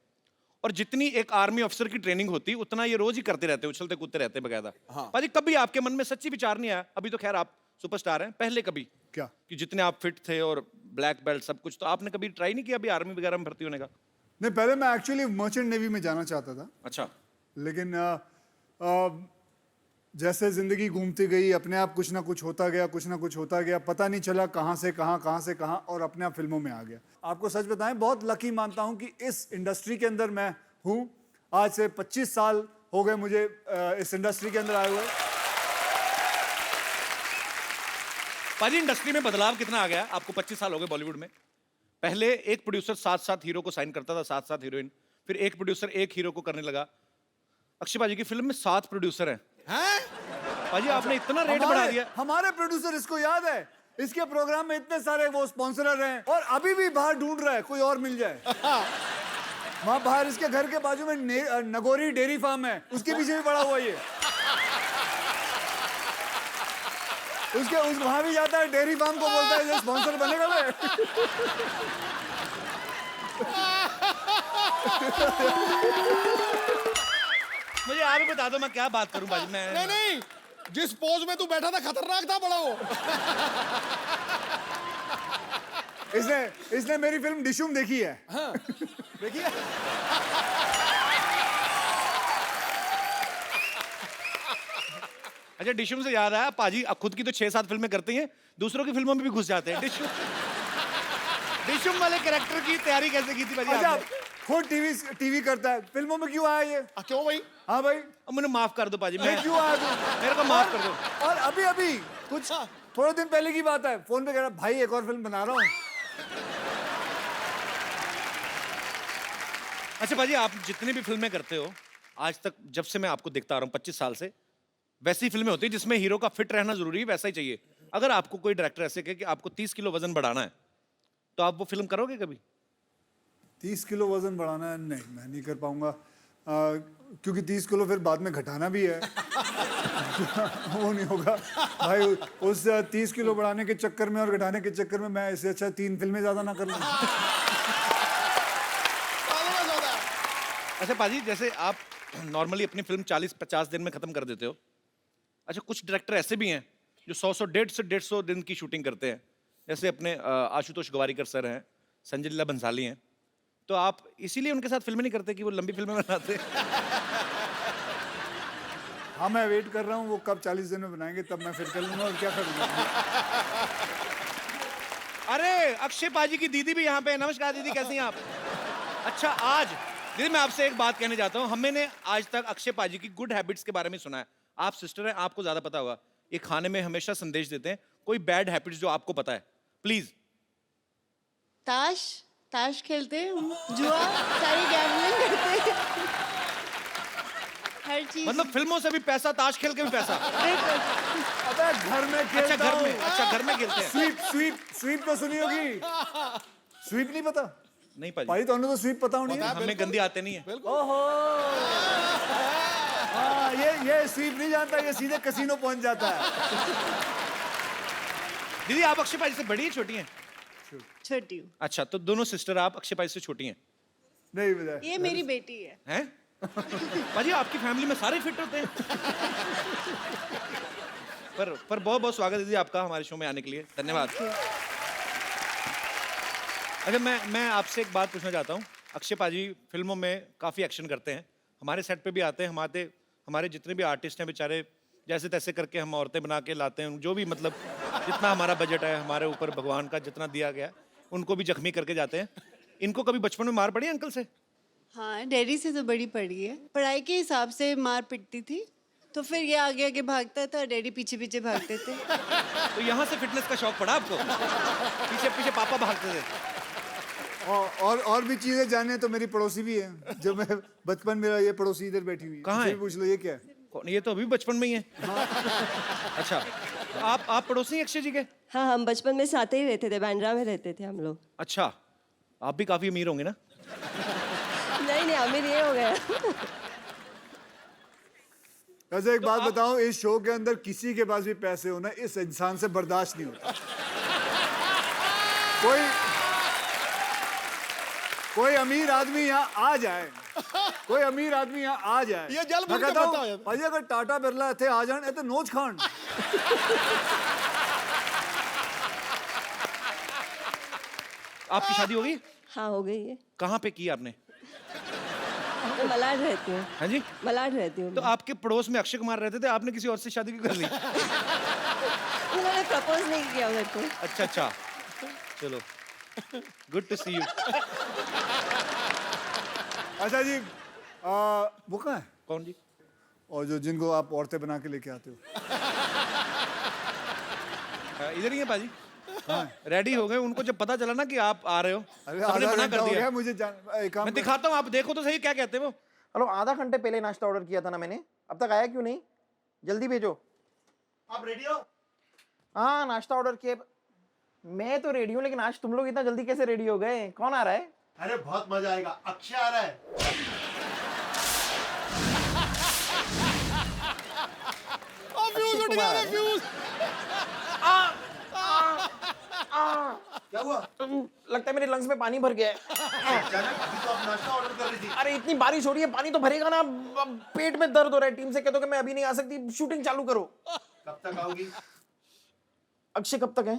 और जितनी एक आर्मी ऑफिसर की ट्रेनिंग होती उतना ये रोज ही करते रहते, उछलते कूदते रहते बकायदा। पाजी कभी आपके मन में सच्ची विचार नहीं आया, अभी तो खैर आप सुपरस्टार हैं, पहले कभी क्या कि जितने आप फिट थे और ब्लैक बेल्ट सब कुछ, तो आपने कभी ट्राई नहीं किया अभी आर्मी वगैरह में भर्ती होने का? नहीं, पहले मैं एक्चुअली मर्चेंट नेवी में जाना चाहता था, अच्छा, लेकिन जैसे जिंदगी घूमती गई, अपने आप कुछ ना कुछ होता गया, पता नहीं चला कहाँ से कहाँ, और अपने आप फिल्मों में आ गया। आपको सच बताएं, बहुत लकी मानता हूं कि इस इंडस्ट्री के अंदर मैं हूं। आज से 25 साल हो गए मुझे इस इंडस्ट्री के अंदर आए हुए। पाजी इंडस्ट्री में बदलाव कितना आ गया? आपको 25 साल हो गए बॉलीवुड में। पहले एक प्रोड्यूसर 7-7 हीरो को साइन करता था, 7-7 हीरोइन, फिर एक प्रोड्यूसर एक हीरो को करने लगा। अक्षय बाजी की फिल्म में 7 प्रोड्यूसर हैं। पाजी आपने इतना रेट बढ़ा दिया। हमारे प्रोड्यूसर, इसको याद है, इसके प्रोग्राम में इतने सारे वो स्पॉन्सरर हैं, और अभी भी बाहर ढूंढ रहा है कोई और मिल जाए। वहां बाहर इसके घर के बाजू में नगोरी डेयरी फार्म है, उसके पीछे भी पड़ा हुआ ये। वहां भी जाता है, डेयरी फार्म को बोलता है स्पॉन्सर बनेगा मैं। मुझे आप ही बता दो मैं क्या बात करूं बाजी। मैं नहीं, जिस पोज में तू बैठा था खतरनाक था बड़ा वो। इसने मेरी फिल्म डिशुम देखी है। हाँ, देखिए अच्छा, डिशुम से याद आया, पाजी अब खुद की तो 6-7 फिल्में करती हैं, दूसरों की फिल्मों में भी घुस जाते हैं। डिशुम वाले कैरेक्टर की तैयारी कैसे की थी पाजी अच्छा, आपने? खुद टीवी करता है, फिल्मों में क्यों आया ये? क्यों भाई? हाँ भाई, अब मुझे माफ कर दो पाजी, मैं क्यों आया तू? मेरे को माफ कर दो। और अभी कुछ थोड़े दिन पहले की बात है, फोन पे कह रहा भाई एक और फिल्म बना रहा हूँ। अच्छा पाजी, आप जितनी भी फिल्में करते हो आज तक, जब से मैं आपको देखता आ रहा हूँ 25 साल से, वैसी फिल्में होती है जिसमें हीरो का फिट रहना जरूरी है, वैसा ही चाहिए। अगर आपको कोई डायरेक्टर ऐसे कहे कि आपको 30 किलो वजन बढ़ाना है, तो आप वो फिल्म करोगे कभी? 30 किलो वजन बढ़ाना है? नहीं, मैं नहीं कर पाऊंगा, क्योंकि 30 किलो फिर बाद में घटाना भी है। वो नहीं होगा भाई, उस 30 किलो बढ़ाने के चक्कर में और घटाने के चक्कर में मैं इससे अच्छा 3 फिल्में ज्यादा ना कर लूँ। अच्छा पाजी, जैसे आप नॉर्मली अपनी फिल्म 40-50 दिन में खत्म कर देते हो, अच्छा कुछ डायरेक्टर ऐसे भी हैं जो 100 से 150 दिन की शूटिंग करते हैं, जैसे अपने आशुतोष गवारीकर सर हैं, संजय लीला भंसाली हैं, तो आप इसीलिए उनके साथ फिल्में नहीं करते कि वो लंबी फिल्में बनाते? हाँ, मैं वेट कर रहा हूँ वो कब 40 दिन में बनाएंगे, तब मैं फिर कर लूंगा और क्या करूँगा। अरे अक्षय पाजी की दीदी भी यहाँ पे है। नमस्कार दीदी, कैसी हैं आप? अच्छा, आज दीदी मैं आपसे एक बात कहने चाहता हूँ, हमने आज तक अक्षय पाजी की गुड हैबिट्स के बारे में सुना है, आप सिस्टर हैं, आपको ज्यादा पता होगा, ये खाने में हमेशा संदेश देते हैं, कोई बैड हैबिट्स जो आपको पता है, प्लीज। ताश खेलते हैं, जुआ, सारी गैम्बलिंग करते हैं, हर चीज। मतलब फिल्मों से भी पैसा, ताश खेल के भी पैसा? अबे घर में अच्छा खेलता घर हूँ। में, अच्छा घर में खेलते हैं। स्वीप तो सुनी होगी। स्वीप नहीं पता? नहीं पाजी, भाई तो स्वीप पता होनी है। हमें गंदी आते नहीं है। ओहो, हाँ, ये स्वीप नहीं जानता, ये सीधे कसीनो पहुंच जाता है। दीदी आप अक्षय पाजी से बड़ी है छोटी हैं? छोटी हूँ। अच्छा, तो दोनों सिस्टर आप अक्षय पाजी से छोटी हैं? नहीं पता। ये मेरी बेटी है। हैं? पाजी आपकी फैमिली में सारे फिट होते हैं। पर बहुत बहुत स्वागत है दीदी आपका हमारे शो में आने के लिए, धन्यवाद। अच्छा, मैं आपसे एक बात पूछना चाहता हूँ, अक्षय पाजी फिल्मों में काफ़ी एक्शन करते हैं, हमारे सेट पे भी आते हैं, हमारे जितने भी आर्टिस्ट हैं बेचारे जैसे तैसे करके हम औरतें बना के लाते हैं, जो भी मतलब जितना हमारा बजट है, हमारे ऊपर भगवान का जितना दिया गया, उनको भी जख्मी करके जाते हैं। इनको कभी बचपन में मार पड़ी है अंकल से? हाँ, डैडी से तो बड़ी पड़ी है, पढ़ाई के हिसाब से मार पिटती थी, तो फिर ये आगे आगे भागता था, डैडी पीछे पीछे भागते थे। तो यहाँ से फिटनेस का शौक पड़ा आपको? पीछे पीछे पापा भागते थे। और भी चीजें जाने तो मेरी पड़ोसी भी है, जो मैं बचपन मेरा ये पड़ोसी इधर बैठी हुई है। कहाँ है? पूछ लो ये क्या है। कौन? ये तो अभी बचपन में ही है। अच्छा, तो आप पड़ोसी हैं अक्षय जी के? हाँ, हम बचपन में साथ ही रहते थे, बांद्रा में रहते थे हम लोग। अच्छा, आप भी काफी अमीर होंगे ना? नहीं, अमीर ये हो गया। वैसे एक बात बताऊं, इस शो के अंदर किसी के पास भी पैसे होना इस इंसान से बर्दाश्त नहीं होता। कोई अमीर आदमी यहाँ आ जाए, कोई अमीर आदमी यहाँ आ जाए, ये जल मैं बुन के कहता हूं, बैठा है। भाई अगर टाटा बिरला थे आ जान, तो नोच खान। आपकी शादी हो गई? हाँ, हो गई है। कहाँ पे की आपने? मैं मलाड रहती हूँ। हाँ जी? मलाड रहती हूँ। तो आपके पड़ोस में अक्षय कुमार रहते थे, आपने किसी और से शादी क्यों कर ली? उन्होंने प्रपोज नहीं किया उधर को। अच्छा अच्छा, चलो, गुड टू सी यू। अच्छा जी, वो कहाँ है? कौन जी? और जिनको आप औरतें बना के लेके आते हो। इधर ही है पाजी। रेडी हो गए, उनको जब पता चला ना कि आप आ रहे हो, अरे सबने आधा मना घंटा कर हो दिया। गया मुझे एक काम मैं कर- दिखाता हूँ, आप देखो तो सही क्या कहते हैं वो। हेलो, आधा घंटे पहले नाश्ता ऑर्डर किया था ना मैंने, अब तक आया क्यों नहीं? जल्दी भेजो। आप रेडी हो? हाँ, नाश्ता ऑर्डर किया। मैं तो रेडी हूँ, लेकिन आज तुम लोग इतना जल्दी कैसे रेडी हो गए? कौन आ रहा है? अरे बहुत मजा आएगा, अक्षय आ रहा है। फ्यूज उठ गया, फ्यूज। क्या क्या हुआ? लगता है मेरे लंग्स में पानी भर गया है। अचानक अभी तो आप नाश्ता ऑर्डर कर रही थी। अरे इतनी बारिश हो रही है, पानी तो भरेगा ना। अब पेट में दर्द हो रहा है। टीम से कह दो कि मैं अभी नहीं आ सकती, शूटिंग चालू करो। कब तक आओगी? अक्षय कब तक है?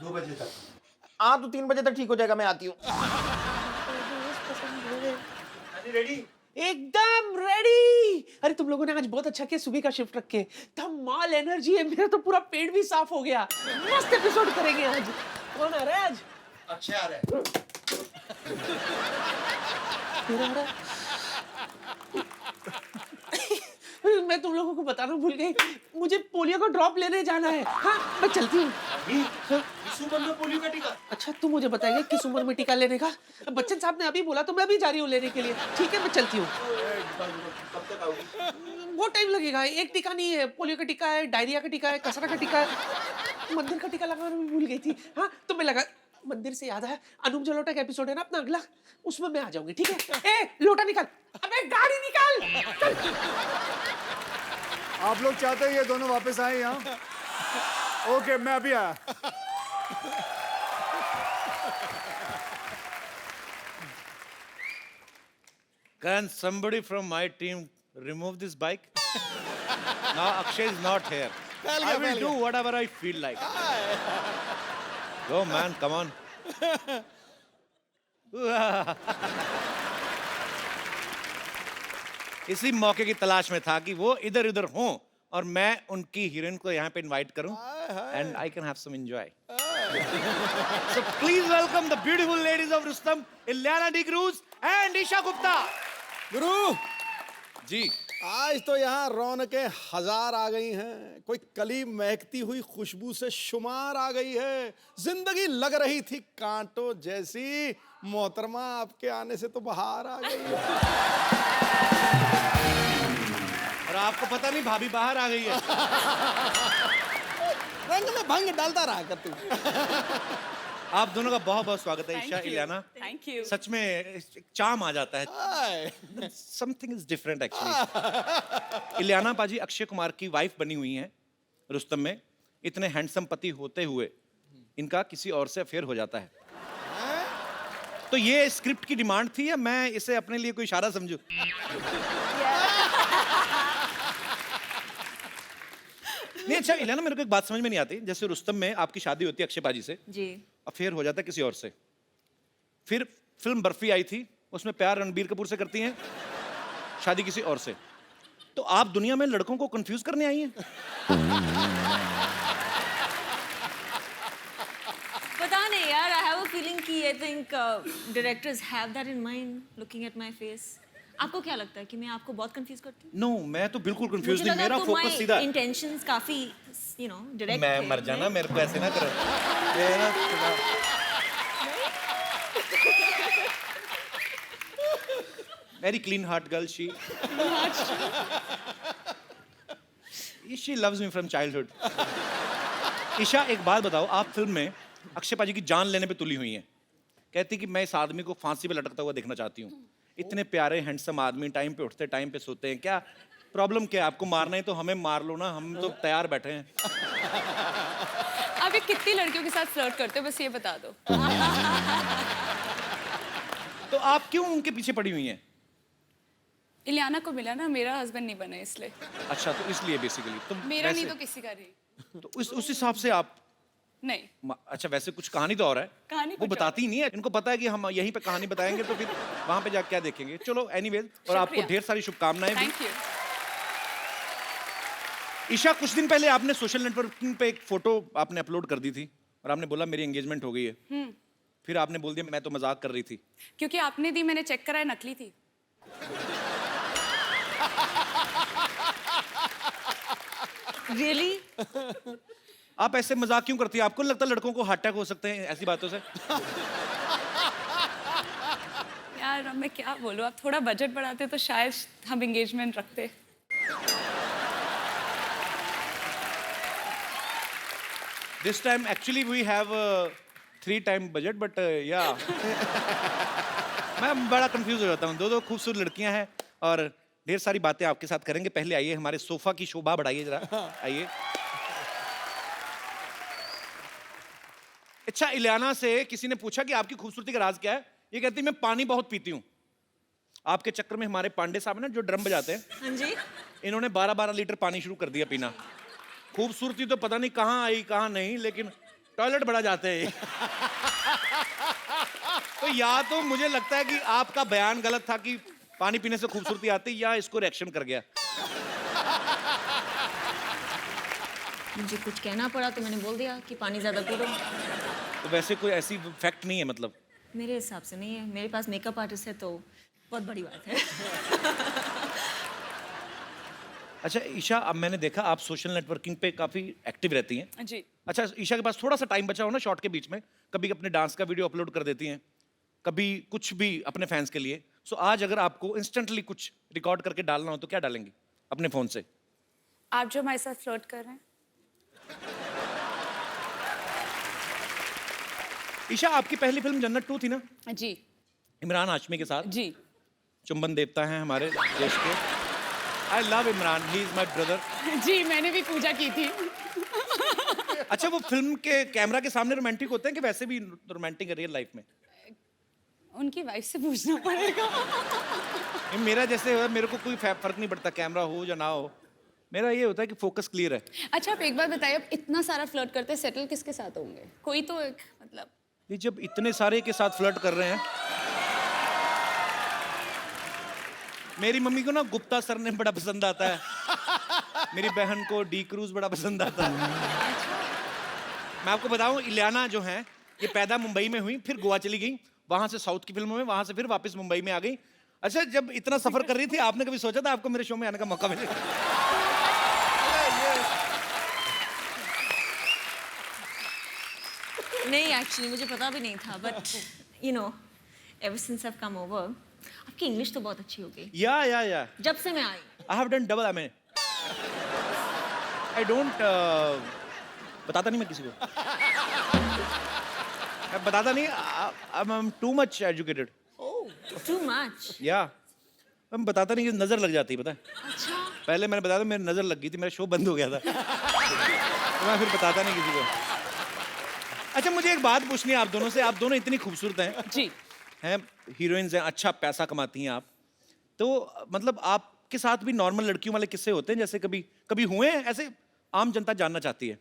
2 बजे तक। हाँ तो 3 बजे तक ठीक हो जाएगा, मैं आती हूँ। रेडी? एकदम रेडी। अरे तुम लोगों ने आज बहुत अच्छा किया सुबह का शिफ्ट रख के। धमाल एनर्जी है, मेरा तो पूरा पेट भी साफ हो गया। मस्त एपिसोड करेंगे आज। कौन आ रहा है आज? अक्षय आ रहा है। तेरा आ रहा है? मैं तुम लोगों को बताना भूल गई, मुझे पोलियो का ड्रॉप लेने जाना है। हाँ मैं चलती हूँ। इस उम्र में पोलियो का टीका? अच्छा तू मुझे बताएगा किस उम्र में टीका लेने का? बच्चन साहब ने अभी बोला तो मैं अभी जा रही हूँ लेने के लिए। ठीक है मैं चलती हूँ। कब तक आओगी? बहुत टाइम लगेगा। एक टीका नहीं है, पोलियो का टीका है, डायरिया का टीका है, कसरा का टीका है, मंदिर का टीका लगाना मैं भूल गई थी। हाँ तो मैं लगा, मंदिर से याद है अनूप जलोटा का एपिसोड है ना अपना अगला, उसमें मैं आ जाऊंगी। ठीक है? ए लोटा निकाल, अबे गाड़ी निकाल। आप लोग चाहते हैं ये दोनों वापस आए यहाँ? ओके मैं अभी आया। Can somebody from my team remove this bike? Now Akshay is not here. I will do whatever I feel like. Go man, come on. इसी मौके की तलाश में था कि वो इधर उधर हों और मैं उनकी हीरोइन को यहाँ पे इनवाइट करूं and I can have some enjoy. So please welcome the beautiful ladies of Rustom, Ilyana D'Cruz and Isha Gupta. गुरु जी आज तो यहाँ रौनकें हजार आ गई हैं, कोई कली महकती हुई खुशबू से शुमार आ गई है। जिंदगी लग रही थी कांटों जैसी, मोहतरमा आपके आने से तो बाहर आ गई है। और आपको पता नहीं भाभी बाहर आ गई है। रंग में भंग डालता रहा कर तू। आप दोनों का बहुत बहुत स्वागत है ईशा, इलियाना। Thank you. सच में एक चार्म आ जाता है। Something is different actually. Ileana पाजी अक्षय कुमार की वाइफ बनी हुई हैं रुस्तम में। इतने हैंडसम पति होते हुए इनका किसी और से अफेयर हो जाता है। तो ये स्क्रिप्ट की डिमांड थी या मैं इसे अपने लिए कोई इशारा समझूं? नहीं अच्छा इलियाना, मेरे को एक बात समझ में नहीं आती। जैसे रुस्तम में आपकी शादी होती है अक्षय पाजी से, जी। अफेयर हो जाता है किसी और से। फिर फिल्म बर्फी आई थी, उसमें प्यार रणबीर कपूर से करती हैं, शादी किसी और से। तो आप दुनिया में लड़कों को कंफ्यूज करने आई हैं? पता नहीं यार, आई हैव अ फीलिंग कि I think directors have that in mind looking at my face. आपको क्या लगता है कि मैं आपको बहुत कंफ्यूज करती हूँ? नो मैं तो बिल्कुल कंफ्यूज नहीं, मेरा फोकस सीधा है। इंटेंशंस काफी यू नो डायरेक्ट मैं मर जाना, मेरे को ऐसे ना करो। Very clean heart girl she loves me from childhood. Isha एक बात बताओ, आप फिल्म में अक्षय पाजी की जान लेने पे तुली हुई हैं। कहती कि मैं इस आदमी को फांसी पे लटकता हुआ देखना चाहती हूँ। इतने प्यारे हैंडसम आदमी, टाइम पे उठते टाइम पे सोते हैं, क्या प्रॉब्लम क्या है? आपको मारना है तो हमें मार लो ना, हम तो तैयार बैठे हैं। आप ये कितनी लड़कियों के साथ फ्लर्ट करते हो बस ये बता दो। तो आप क्यों उनके पीछे पड़ी हुई हैं? इलियाना को मिला ना, मेरा हस्बैंड नहीं बना इसलिए। अच्छा तो इसलिए बेसिकली तो मेरा नहीं तो किसी का नहीं। तो उस हिसाब से आप नहीं। अच्छा वैसे कुछ कहानी तो और है, कहानी वो बताती नहीं है। इनको पता है कि हम यहीं पे कहानी बताएंगे तो फिर वहां पे जाके क्या देखेंगे। चलो एनीवेज, और आपको ढेर सारी शुभकामनाएं भी। Thank you. ईशा कुछ दिन पहले आपने सोशल नेटवर्किंग पे एक फोटो आपने अपलोड कर दी थी और आपने बोला मेरी एंगेजमेंट हो गई है। फिर आपने बोल दिया मैं तो मजाक कर रही थी। क्योंकि आपने दी, मैंने चेक कराया, नकली थी। रियली? आप ऐसे मजाक क्यों करती है? आपको लगता है लड़कों को हार्ट अटैक हो सकते हैं ऐसी बातों से? यार अब मैं क्या बोलूं, आप थोड़ा बजट बढ़ाते तो शायद हम एंगेजमेंट रखते। This time actually we have a 3-time budget but yeah मैं बड़ा कंफ्यूज हो जाता हूँ। दो खूबसूरत लड़कियां हैं और ढेर सारी बातें आपके साथ करेंगे। पहले आइए हमारे सोफा की शोभा बढ़ाइए जरा, आइए। अच्छा, इलियाना से किसी ने पूछा कि आपकी खूबसूरती का राज क्या है? ये कहती मैं पानी बहुत पीती हूँ। आपके चक्कर में हमारे पांडे साहब है ना जो ड्रम बजाते हैं, हाँ जी। इन्होंने 12-12 लीटर पानी शुरू कर दिया पीना। खूबसूरती तो पता नहीं कहाँ आई कहाँ नहीं, लेकिन टॉयलेट बड़ा जाते हैं ये। तो या तो मुझे लगता है कि आपका बयान गलत था कि पानी पीने से खूबसूरती आती, या इसको रिएक्शन कर गया। मुझे कुछ कहना पड़ा तो मैंने बोल दिया कि पानी ज्यादा पी लो। तो वैसे कोई ऐसी फैक्ट नहीं है मतलब? मेरे हिसाब से नहीं है, मेरे पास मेकअप आर्टिस्ट है तो बहुत बड़ी बात है। अच्छा ईशा, अब मैंने देखा आप सोशल नेटवर्किंग पे काफी एक्टिव रहती हैं। जी। अच्छा, ईशा के पास थोड़ा सा टाइम बचा हो ना शॉर्ट के बीच में, कभी अपने डांस का वीडियो अपलोड कर देती हैं, कभी कुछ भी अपने फैंस के लिए। सो आज अगर आपको इंस्टेंटली कुछ रिकॉर्ड करके डालना हो तो क्या डालेंगी अपने फोन से? आप जो हमारे साथ फ्लर्ट कर रहे हैं। ईशा, आपकी पहली फिल्म जन्नत 2 थी ना, जी। इमरान हाशमी के साथ? जी। चुंबन देवता हैं हमारे देश के। I love Imran, he is my brother. जी, मैंने भी पूजा की थी। अच्छा, वो फिल्म के कैमरा के सामने रोमांटिक होते हैं कि वैसे भी रोमांटिक है रियल लाइफ में? उनकी वाइफ से पूछना पड़ेगा। ये मेरा जैसे है, मेरे को कोई फर्क नहीं पड़ता कैमरा हो या ना हो, मेरा ये होता है कि फोकस क्लियर है। अच्छा, आप एक बात बताइए, आप इतना सारा फ्लर्ट करते हैं, सेटल किसके साथ होंगे? कोई तो एक मतलब। ये जब इतने सारे के साथ फ्लर्ट कर रहे हैं, मेरी मम्मी को ना गुप्ता सर ने बड़ा पसंद आता है, मेरी बहन को डी क्रूज बड़ा पसंद आता है। मैं आपको बताऊं, इलियाना जो है ये पैदा मुंबई में हुई, फिर गोवा चली गई, वहां से साउथ की फिल्मों में, वहां से फिर वापस मुंबई में आ गई। अच्छा, जब इतना सफर कर रही थी, आपने कभी सोचा था आपको मेरे शो में आने का मौका मिलेगा? नहीं, एक्चुअली मुझे पता भी नहीं था, but you know ever since I have come over, आपकी इंग्लिश तो बहुत अच्छी हो गई या जब से मैं आई। I have done double. I don't बताता नहीं मैं किसी को, मैं बताता नहीं। I am too much educated. Too much? या मैं बताता नहीं कि नजर लग जाती है, पता है? अच्छा। पहले मैंने बताया था, मेरी नजर लग गई थी, मेरा शो बंद हो गया था। तो मैं फिर बताता नहीं किसी को। अच्छा, मुझे एक बात पूछनी है आप दोनों से। आप दोनों इतनी खूबसूरत हैं जी। हैं, हीरोइंस हैं, अच्छा पैसा कमाती हैं आप, तो मतलब आपके साथ भी नॉर्मल लड़कियों वाले किस्से होते हैं? जैसे कभी कभी हुए हैं ऐसे? आम जनता जानना चाहती है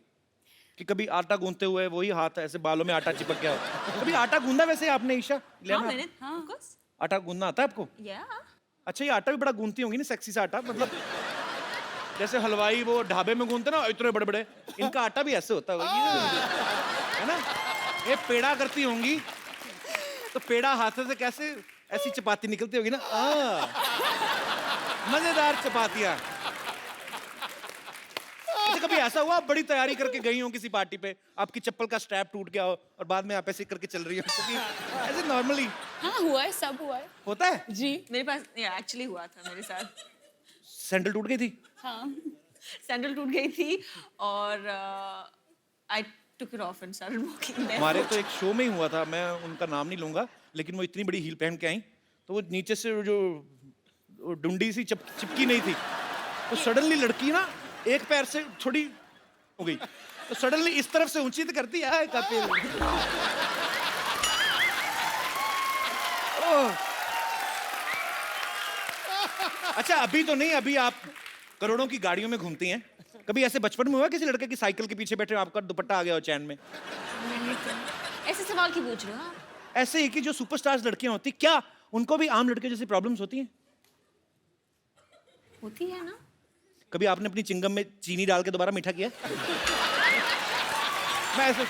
कि कभी आटा गूंथते हुए वही हाथ ऐसे बालों में आटा चिपक गया हो। कभी आटा गूंदा वैसे आपने ईशा? हाँ, मैंने of course। आटा गूंदना आता है आपको? या। अच्छा, ये आटा भी बड़ा गूंथती होंगी ना, सेक्सी सा आटा, मतलब जैसे हलवाई वो ढाबे में गूंथते ना इतने बड़े बड़े, इनका आटा भी ऐसे होता है ना? ये पेड़ा करती होंगी, तो पेड़ा हाथ से कैसे ऐसी चपाती निकलती होगी ना, मजेदार चपातियां। अच्छा, कभी ऐसा हुआ आप बड़ी तैयारी करके गई हो किसी पार्टी पे, आपकी चप्पल का स्ट्रैप टूट गया हो और बाद में आप ऐसे करके चल रही हो? क्योंकि ऐसे नॉर्मली हाँ, हुआ है, सब हुआ है। होता है जी। मेरे पास एक्चुअली हुआ था मेरे साथ। सैंडल टूट गई थी? हाँ। सैंडल टूट गई थी और I took it off and started walking there. हमारे तो एक शो में ही हुआ था, मैं उनका नाम नहीं लूंगा, लेकिन वो इतनी बड़ी हील पहन के आई, तो वो नीचे से जो डुंडी सी चिपकी नहीं थी, तो सडनली लड़की ना एक पैर से थोड़ी हो गई, तो सडनली इस तरफ से ऊंची तो करती है कपिल। अच्छा, अभी तो नहीं, अभी आप करोड़ों की गाड़ियों में घूमती हैं। कभी ऐसे बचपन में हुआ किसी लड़के की साइकिल के पीछे बैठे आपका दुपट्टा आ गया हो चैन में? ऐसे सवाल क्यों पूछ रहे हो आप? ऐसे ही कि जो सुपरस्टार्स लड़कियां होती, क्या उनको भी आम लड़के जैसी प्रॉब्लम्स होती हैं? होती है ना। कभी आपने अपनी चिंगम में चीनी डाल के दोबारा मीठा किया? मैं ऐसे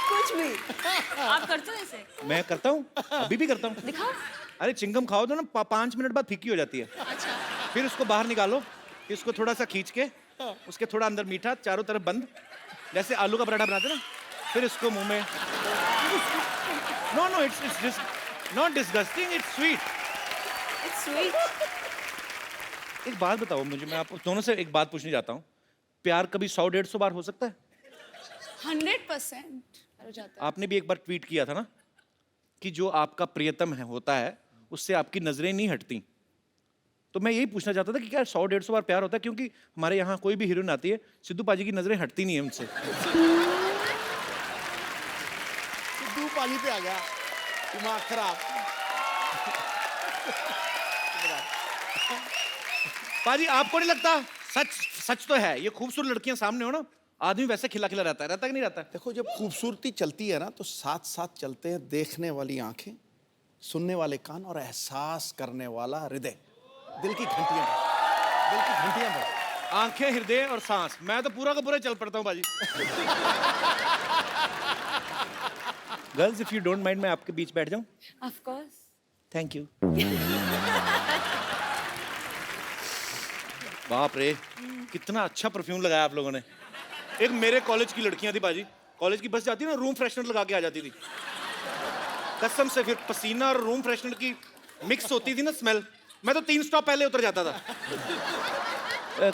कुछ भी आप करते हो ऐसे? मैं करता हूँ, अभी भी करता हूँ। दिखाओ। अरे चिंगम खाओ तो ना 5 मिनट बाद फीकी हो जाती है। अच्छा। फिर उसको बाहर निकालो, फिर उसको थोड़ा सा खींच के, उसके थोड़ा अंदर मीठा, चारों तरफ बंद, जैसे आलू का पराठा बनाते ना, फिर इसको मुंह में। No it's not disgusting, it's sweet. It's sweet. एक बात बताओ मुझे, मैं आप दोनों से एक बात पूछने जाता हूँ, प्यार कभी 100-150 बार हो सकता है? 100% हो जाता है। आपने भी एक बार ट्वीट किया था ना कि जो आपका प्रियतम है होता है, उससे आपकी नजरें नहीं हटती, तो मैं यही पूछना चाहता था कि क्या 100-150 बार प्यार होता है? क्योंकि हमारे यहाँ कोई भी हीरोइन आती है, सिद्धू पाजी की नजरें हटती नहीं है उनसे। सिद्धू पाजी पे आ गया, दिमाग खराब। पाजी आपको नहीं लगता? सच तो है, ये खूबसूरत लड़कियां सामने हो ना, आदमी वैसे खिला खिला रहता है कि नहीं रहता? देखो, जब खूबसूरती चलती है ना तो साथ साथ चलते हैं देखने वाली आंखें, सुनने वाले कान और एहसास करने वाला हृदय। दिल की घंटियां बज। आंखें, हृदय और सांस, मैं तो पूरा का पूरा चल पड़ता हूँ बाजी। Girls, if you don't mind, मैं आपके बीच बैठ जाऊं? Of course. Thank you. बाप रे, कितना अच्छा परफ्यूम लगाया आप लोगों ने। एक मेरे कॉलेज की लड़कियां थी बाजी, कॉलेज की बस जाती ना, रूम फ्रेशनर लगा के आ जाती थी कसम से। फिर पसीना और रूम फ्रेशनर की मिक्स होती थी ना स्मेल, मैं तो 3 स्टॉप पहले उतर जाता था।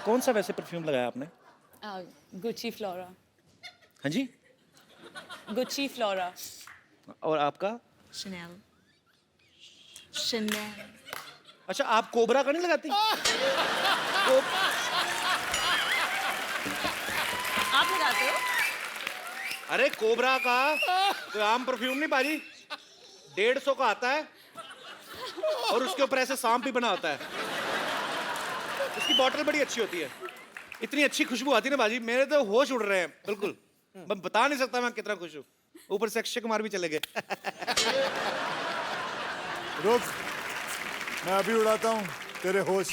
कौन सा वैसे परफ्यूम लगाया आपने? Gucci flora. हाँ जी? Gucci flora. और आपका? Chanel. Chanel. अच्छा, आप कोबरा का नहीं लगाती? आप लगाते हो? अरे कोबरा का कोई आम परफ्यूम नहीं बाजी, 150 का आता है और उसके ऊपर ऐसे सांप भी बना होता है। उसकी बॉटल बड़ी अच्छी होती है, इतनी अच्छी खुशबू आती है ना बाजी, मेरे तो होश उड़ रहे हैं बिल्कुल। मैं बता नहीं सकता मैं कितना खुश हूँ। ऊपर से अक्षय कुमार भी चले गए। रुक, मैं अभी उड़ाता हूँ तेरे होश।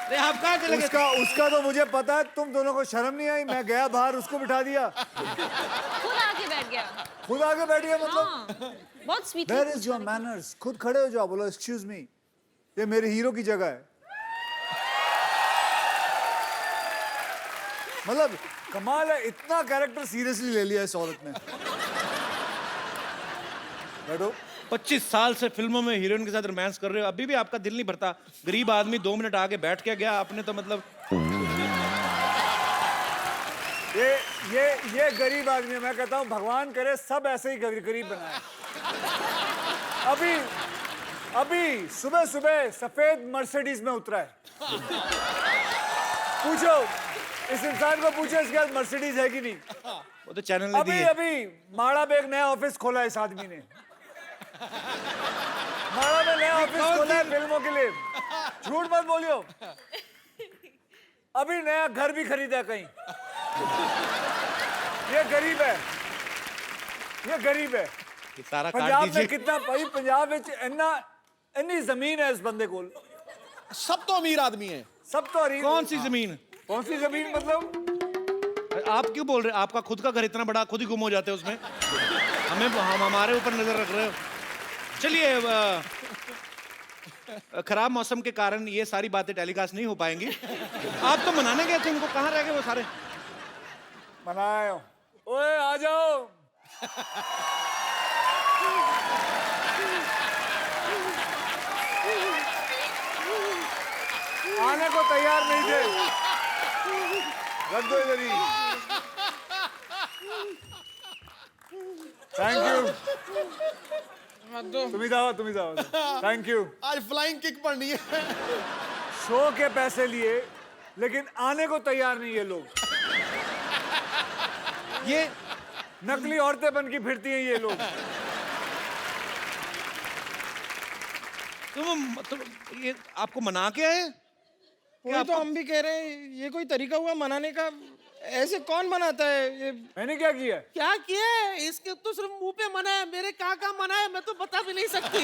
अरे आप कहाँ चले गए? उसका तो मुझे पता है, तुम दोनों को शर्म नहीं आई? मैं गया बाहर, उसको बिठा दिया, खुद आके बैठ गया। खुद आगे बैठ गया। मतलब हाँ, बहुत sweet. Where is your manners? खुद खड़े हो जाओ, बोलो एक्सक्यूज मी, ये मेरे हीरो की जगह है। मतलब कमाल है, इतना कैरेक्टर सीरियसली ले लिया इस औरत ने। बैठो। 25 साल से फिल्मों में हीरोइन के साथ रोमांस कर रहे हो, अभी भी आपका दिल नहीं भरता? गरीब आदमी 2 मिनट आगे बैठ के गया, आपने तो मतलब। ये गरीब आदमी है। मैं कहता हूँ भगवान करे सब ऐसे ही गरीब बनाए। अभी सुबह सुबह सफेद मर्सिडीज में उतरा है। पूछो इस इंसान को, पूछो इसके पास मर्सिडीज है कि नहीं। वो तो चैनल ने दी है। अभी माड़ा में एक नया ऑफिस खोला है इस आदमी ने। माड़ा में नया ऑफिस खोला है फिल्मों के लिए, झूठ मत बोलियो। अभी नया घर भी खरीदा कहीं। ये गरीब है, ये गरीब है। ये सारा काट पंजाब दीजिए। में कितना भाई, पंजाब में इतनी जमीन है इस बंदे को। सब तो अमीर आदमी है। सब तो अमीर। कौन सी जमीन? कौन सी जमीन मतलब? आप क्यों बोल रहे हैं? आपका खुद का घर इतना बड़ा, खुद ही गुम हो जाते हैं उसमें। हम हमारे ऊपर नजर रख रहे हो। चलिए, खराब मौसम के कारण ये सारी बातें टेलीकास्ट नहीं हो पाएंगी। आप तो मनाने गए थे उनको, कहाँ रह गए वो सारे? मनाए। ओए आ जाओ। आने को तैयार नहीं थे। रख दो इधर ही। Thank you. तुम ही जाओ। Thank you. आज फ्लाइंग किक पड़नी है। शो के पैसे लिए लेकिन आने को तैयार नहीं ये लोग। ये नकली औरतें बन के फिरती हैं ये लोग। तुम ये आपको मना के आए? वही तो हम भी कह रहे हैं, ये कोई तरीका हुआ मनाने का? ऐसे कौन मनाता है ये? मैंने क्या किया? क्या किया है? इसके तो सिर्फ मुंह पे मना है, मेरे कहाँ मना है मैं तो बता भी नहीं सकती।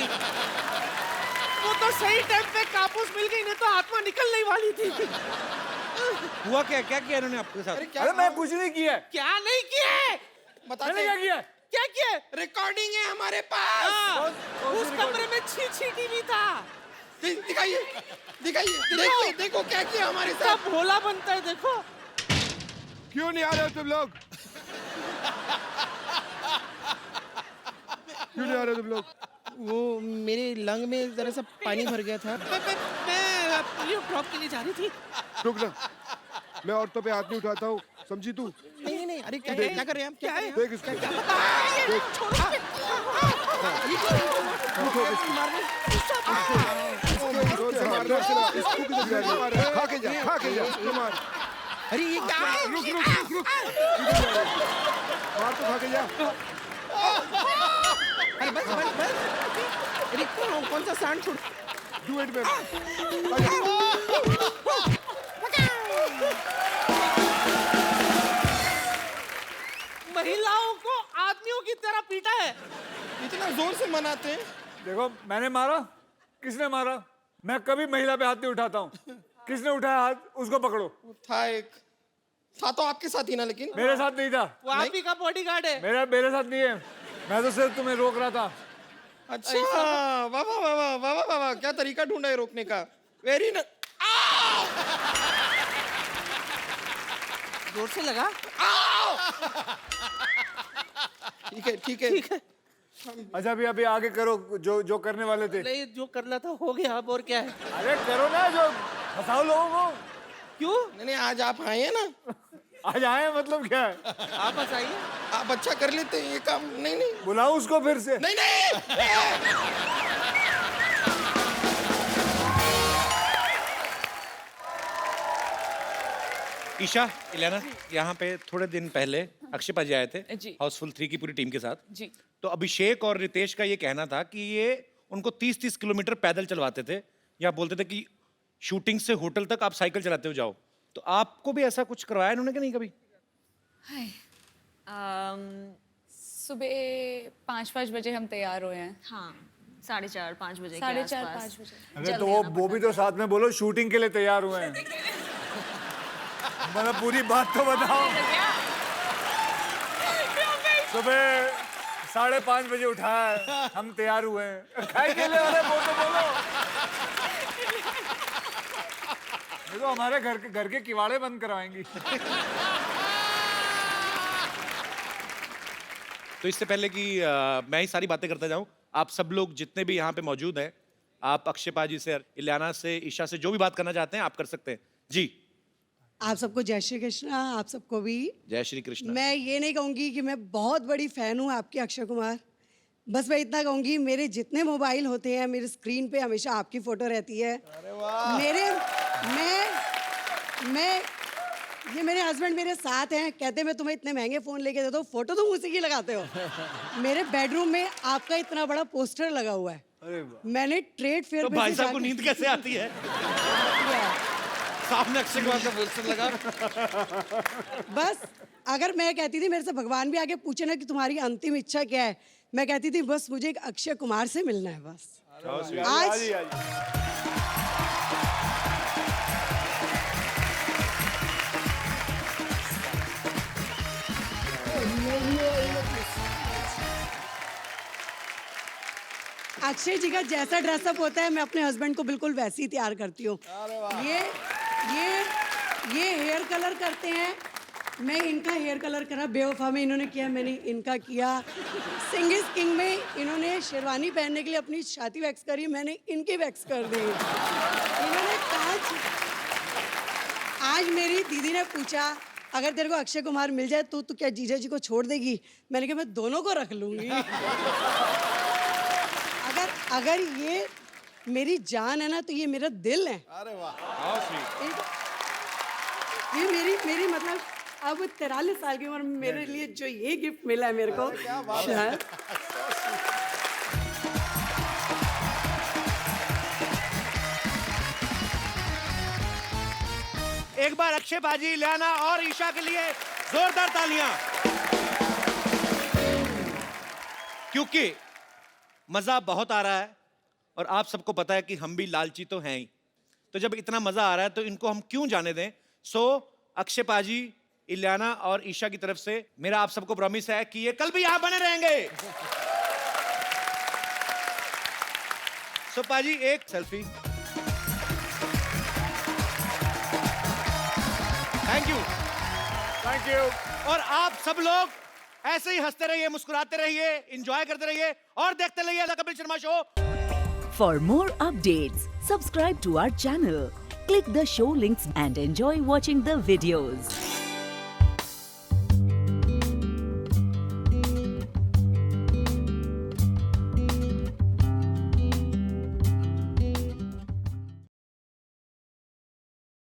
वो तो सही टाइम पे कापूस मिल गई, नहीं तो आत्मा निकल नहीं वाली थी। हुआ क्या किया इन्होंने आपके साथ? अरे मैं कुछ नहीं किया। क्या नहीं किया है? मैंने क्या किया? क्या किया? रिकॉर्डिंग है हमारे पास। उस कमरे में छी टीवी था। दिखाइए देखो क्या किया हमारे साथ। सब भोला बनता है, देखो। क्यों नहीं आ रहे हो तुम लोग? क्यों नहीं आ रहे हो तुम लोग? वो मेरे लंग में जरा सा पानी भर गया था। मैं पोलियो ड्रॉप के लिए जा रही थी। रुक जा, मैं औरतों पे हाथ नहीं उठाता हूँ, समझी तू? नहीं नहीं, अरे क्या कर रहे हैं आप, क्या कर रहे हैं देख इसको, जोर से मार, जोर से मार, इसको किधर जा रहा है? खा के जा, इसको मार। अरे ये क्या है? रुक, मार तो खा के जा। अरे बस अरे कौन सा सांड छोड़? Do it ma'am. महिलाओं को आदमियों की तरह पीटा है। इतना जोर से मनाते हैं। देखो, मैंने मारा? किसने मारा? मैं कभी महिला पे हाथ नहीं उठाता हूँ। किसने उठाया हाथ, उसको पकड़ो। था तो आपके साथ ही ना, लेकिन मेरे साथ नहीं था। वो आप ही का बॉडीगार्ड है। मेरे साथ नहीं है। मैं तो सिर्फ तुम्हें रोक रहा था। अच्छा, वाह वाह वाह वाह वाह वाह वाह, क्या तरीका ढूंढा है रोकने का। वेरी न जोर से लगा। ठीक है। अच्छा, अभी आगे करो जो करने वाले थे। नहीं, जो करना था हो गया, अब और क्या है? अरे करो ना, जो फंसाओ लोगों को। क्यों? नहीं आज आप आए हैं ना। आज आए मतलब क्या है? आप बस आइए। आप अच्छा कर लेते हैं ये काम। नहीं बुलाओ उसको फिर से। नहीं ईशा, इलियाना, यहाँ पे थोड़े दिन पहले अक्षय पाजी आए थे जी। हाउसफुल 3 की पूरी टीम के साथ। जी। तो अभिषेक और रितेश का ये कहना था कि ये उनको 30-30 किलोमीटर पैदल चलवाते थे, या बोलते थे कि शूटिंग से होटल तक आप साइकिल चलाते हुए जाओ। तो आपको भी ऐसा कुछ करवाया इन्होंने कि नहीं कभी? सुबह 5 बजे हम तैयार हुए हैं। हाँ, 4:30-5 बजे के 4:30 आसपास। 5 बजे। अरे तो वो भी तो साथ में बोलो, शूटिंग के लिए तैयार हुए हैं। मतलब पूरी बात तो बताओ। सुबह 5:30 बजे उठाया है, हम तैयार हुए हैं। खाई के लिए वाले वो तो बोलो। ये तो हमारे घर के किवाड़े बंद करवाएंगी। तो इससे पहले कि मैं ही सारी बातें करता जाऊं, आप सब लोग जितने भी यहाँ पे मौजूद हैं, आप अक्षय पाजी से, इलियाना से, ईशा से जो भी बात करना चाहते हैं आप कर सकते हैं जी। आप सबको जय श्री कृष्ण। आप सबको भी जय श्री कृष्ण। मैं ये नहीं कहूँगी कि मैं बहुत बड़ी फ़ैन हूँ आपके अक्षय कुमार। बस मैं इतना कहूँगी, मेरे जितने मोबाइल होते हैं, मेरे स्क्रीन पे हमेशा आपकी फ़ोटो रहती है। ये मेरे हस्बैंड मेरे साथ हैं, कहते मैं तुम्हें इतने महंगे फ़ोन लेके देता हूँ, फ़ोटो तुम उसी की लगाते हो। मेरे बेडरूम में आपका इतना बड़ा पोस्टर लगा हुआ है। मैंने ट्रेड फेयर तो भाई साहब को नींद कैसे आती है? सामने अक्षय कुमार का पोस्टर लगा। बस अगर मैं कहती थी, मेरे से भगवान भी आके पूछे ना कि तुम्हारी अंतिम इच्छा क्या है, मैं कहती थी बस मुझे एक अक्षय कुमार से मिलना है बस। आज अक्षय जी का जैसा ड्रेसअप होता है, मैं अपने हस्बैंड को बिल्कुल वैसे ही तैयार करती हूँ। ये हेयर कलर करते हैं, मैं इनका हेयर कलर करा। बेवफा में इन्होंने किया, मैंने इनका किया। सिंग इज किंग में इन्होंने शेरवानी पहनने के लिए अपनी छाती वैक्स करी, मैंने इनकी वैक्स कर दी। इन्होंने आज मेरी दीदी ने पूछा, अगर तेरे को अक्षय कुमार मिल जाए तो तू क्या जीजा जी को छोड़ देगी? मैंने कहा मैं दोनों को रख लूंगी। अगर ये मेरी जान है ना, तो ये मेरा दिल है। अरे वाह, ये मेरी मतलब अब 43 साल की उम्र में मेरे लिए जो ये गिफ्ट मिला है मेरे को, शायद एक बार अक्षय पाजी, इलियाना और ईशा के लिए जोरदार तालियां, क्योंकि मजा बहुत आ रहा है और आप सबको पता है कि हम भी लालची तो हैं ही। तो जब इतना मजा आ रहा है तो इनको हम क्यों जाने दें। सो अक्षय पाजी, इलियाना और ईशा की तरफ से मेरा आप सबको प्रॉमिस है कि ये कल भी यहां बने रहेंगे। सो पाजी, एक सेल्फी। Thank you. और आप सब लोग ऐसे ही हंसते रहिए, मुस्कुराते रहिए, एंजॉय करते रहिए और देखते रहिए the Kapil Sharma show. For more updates, subscribe to our channel, Click the show links and enjoy watching the videos.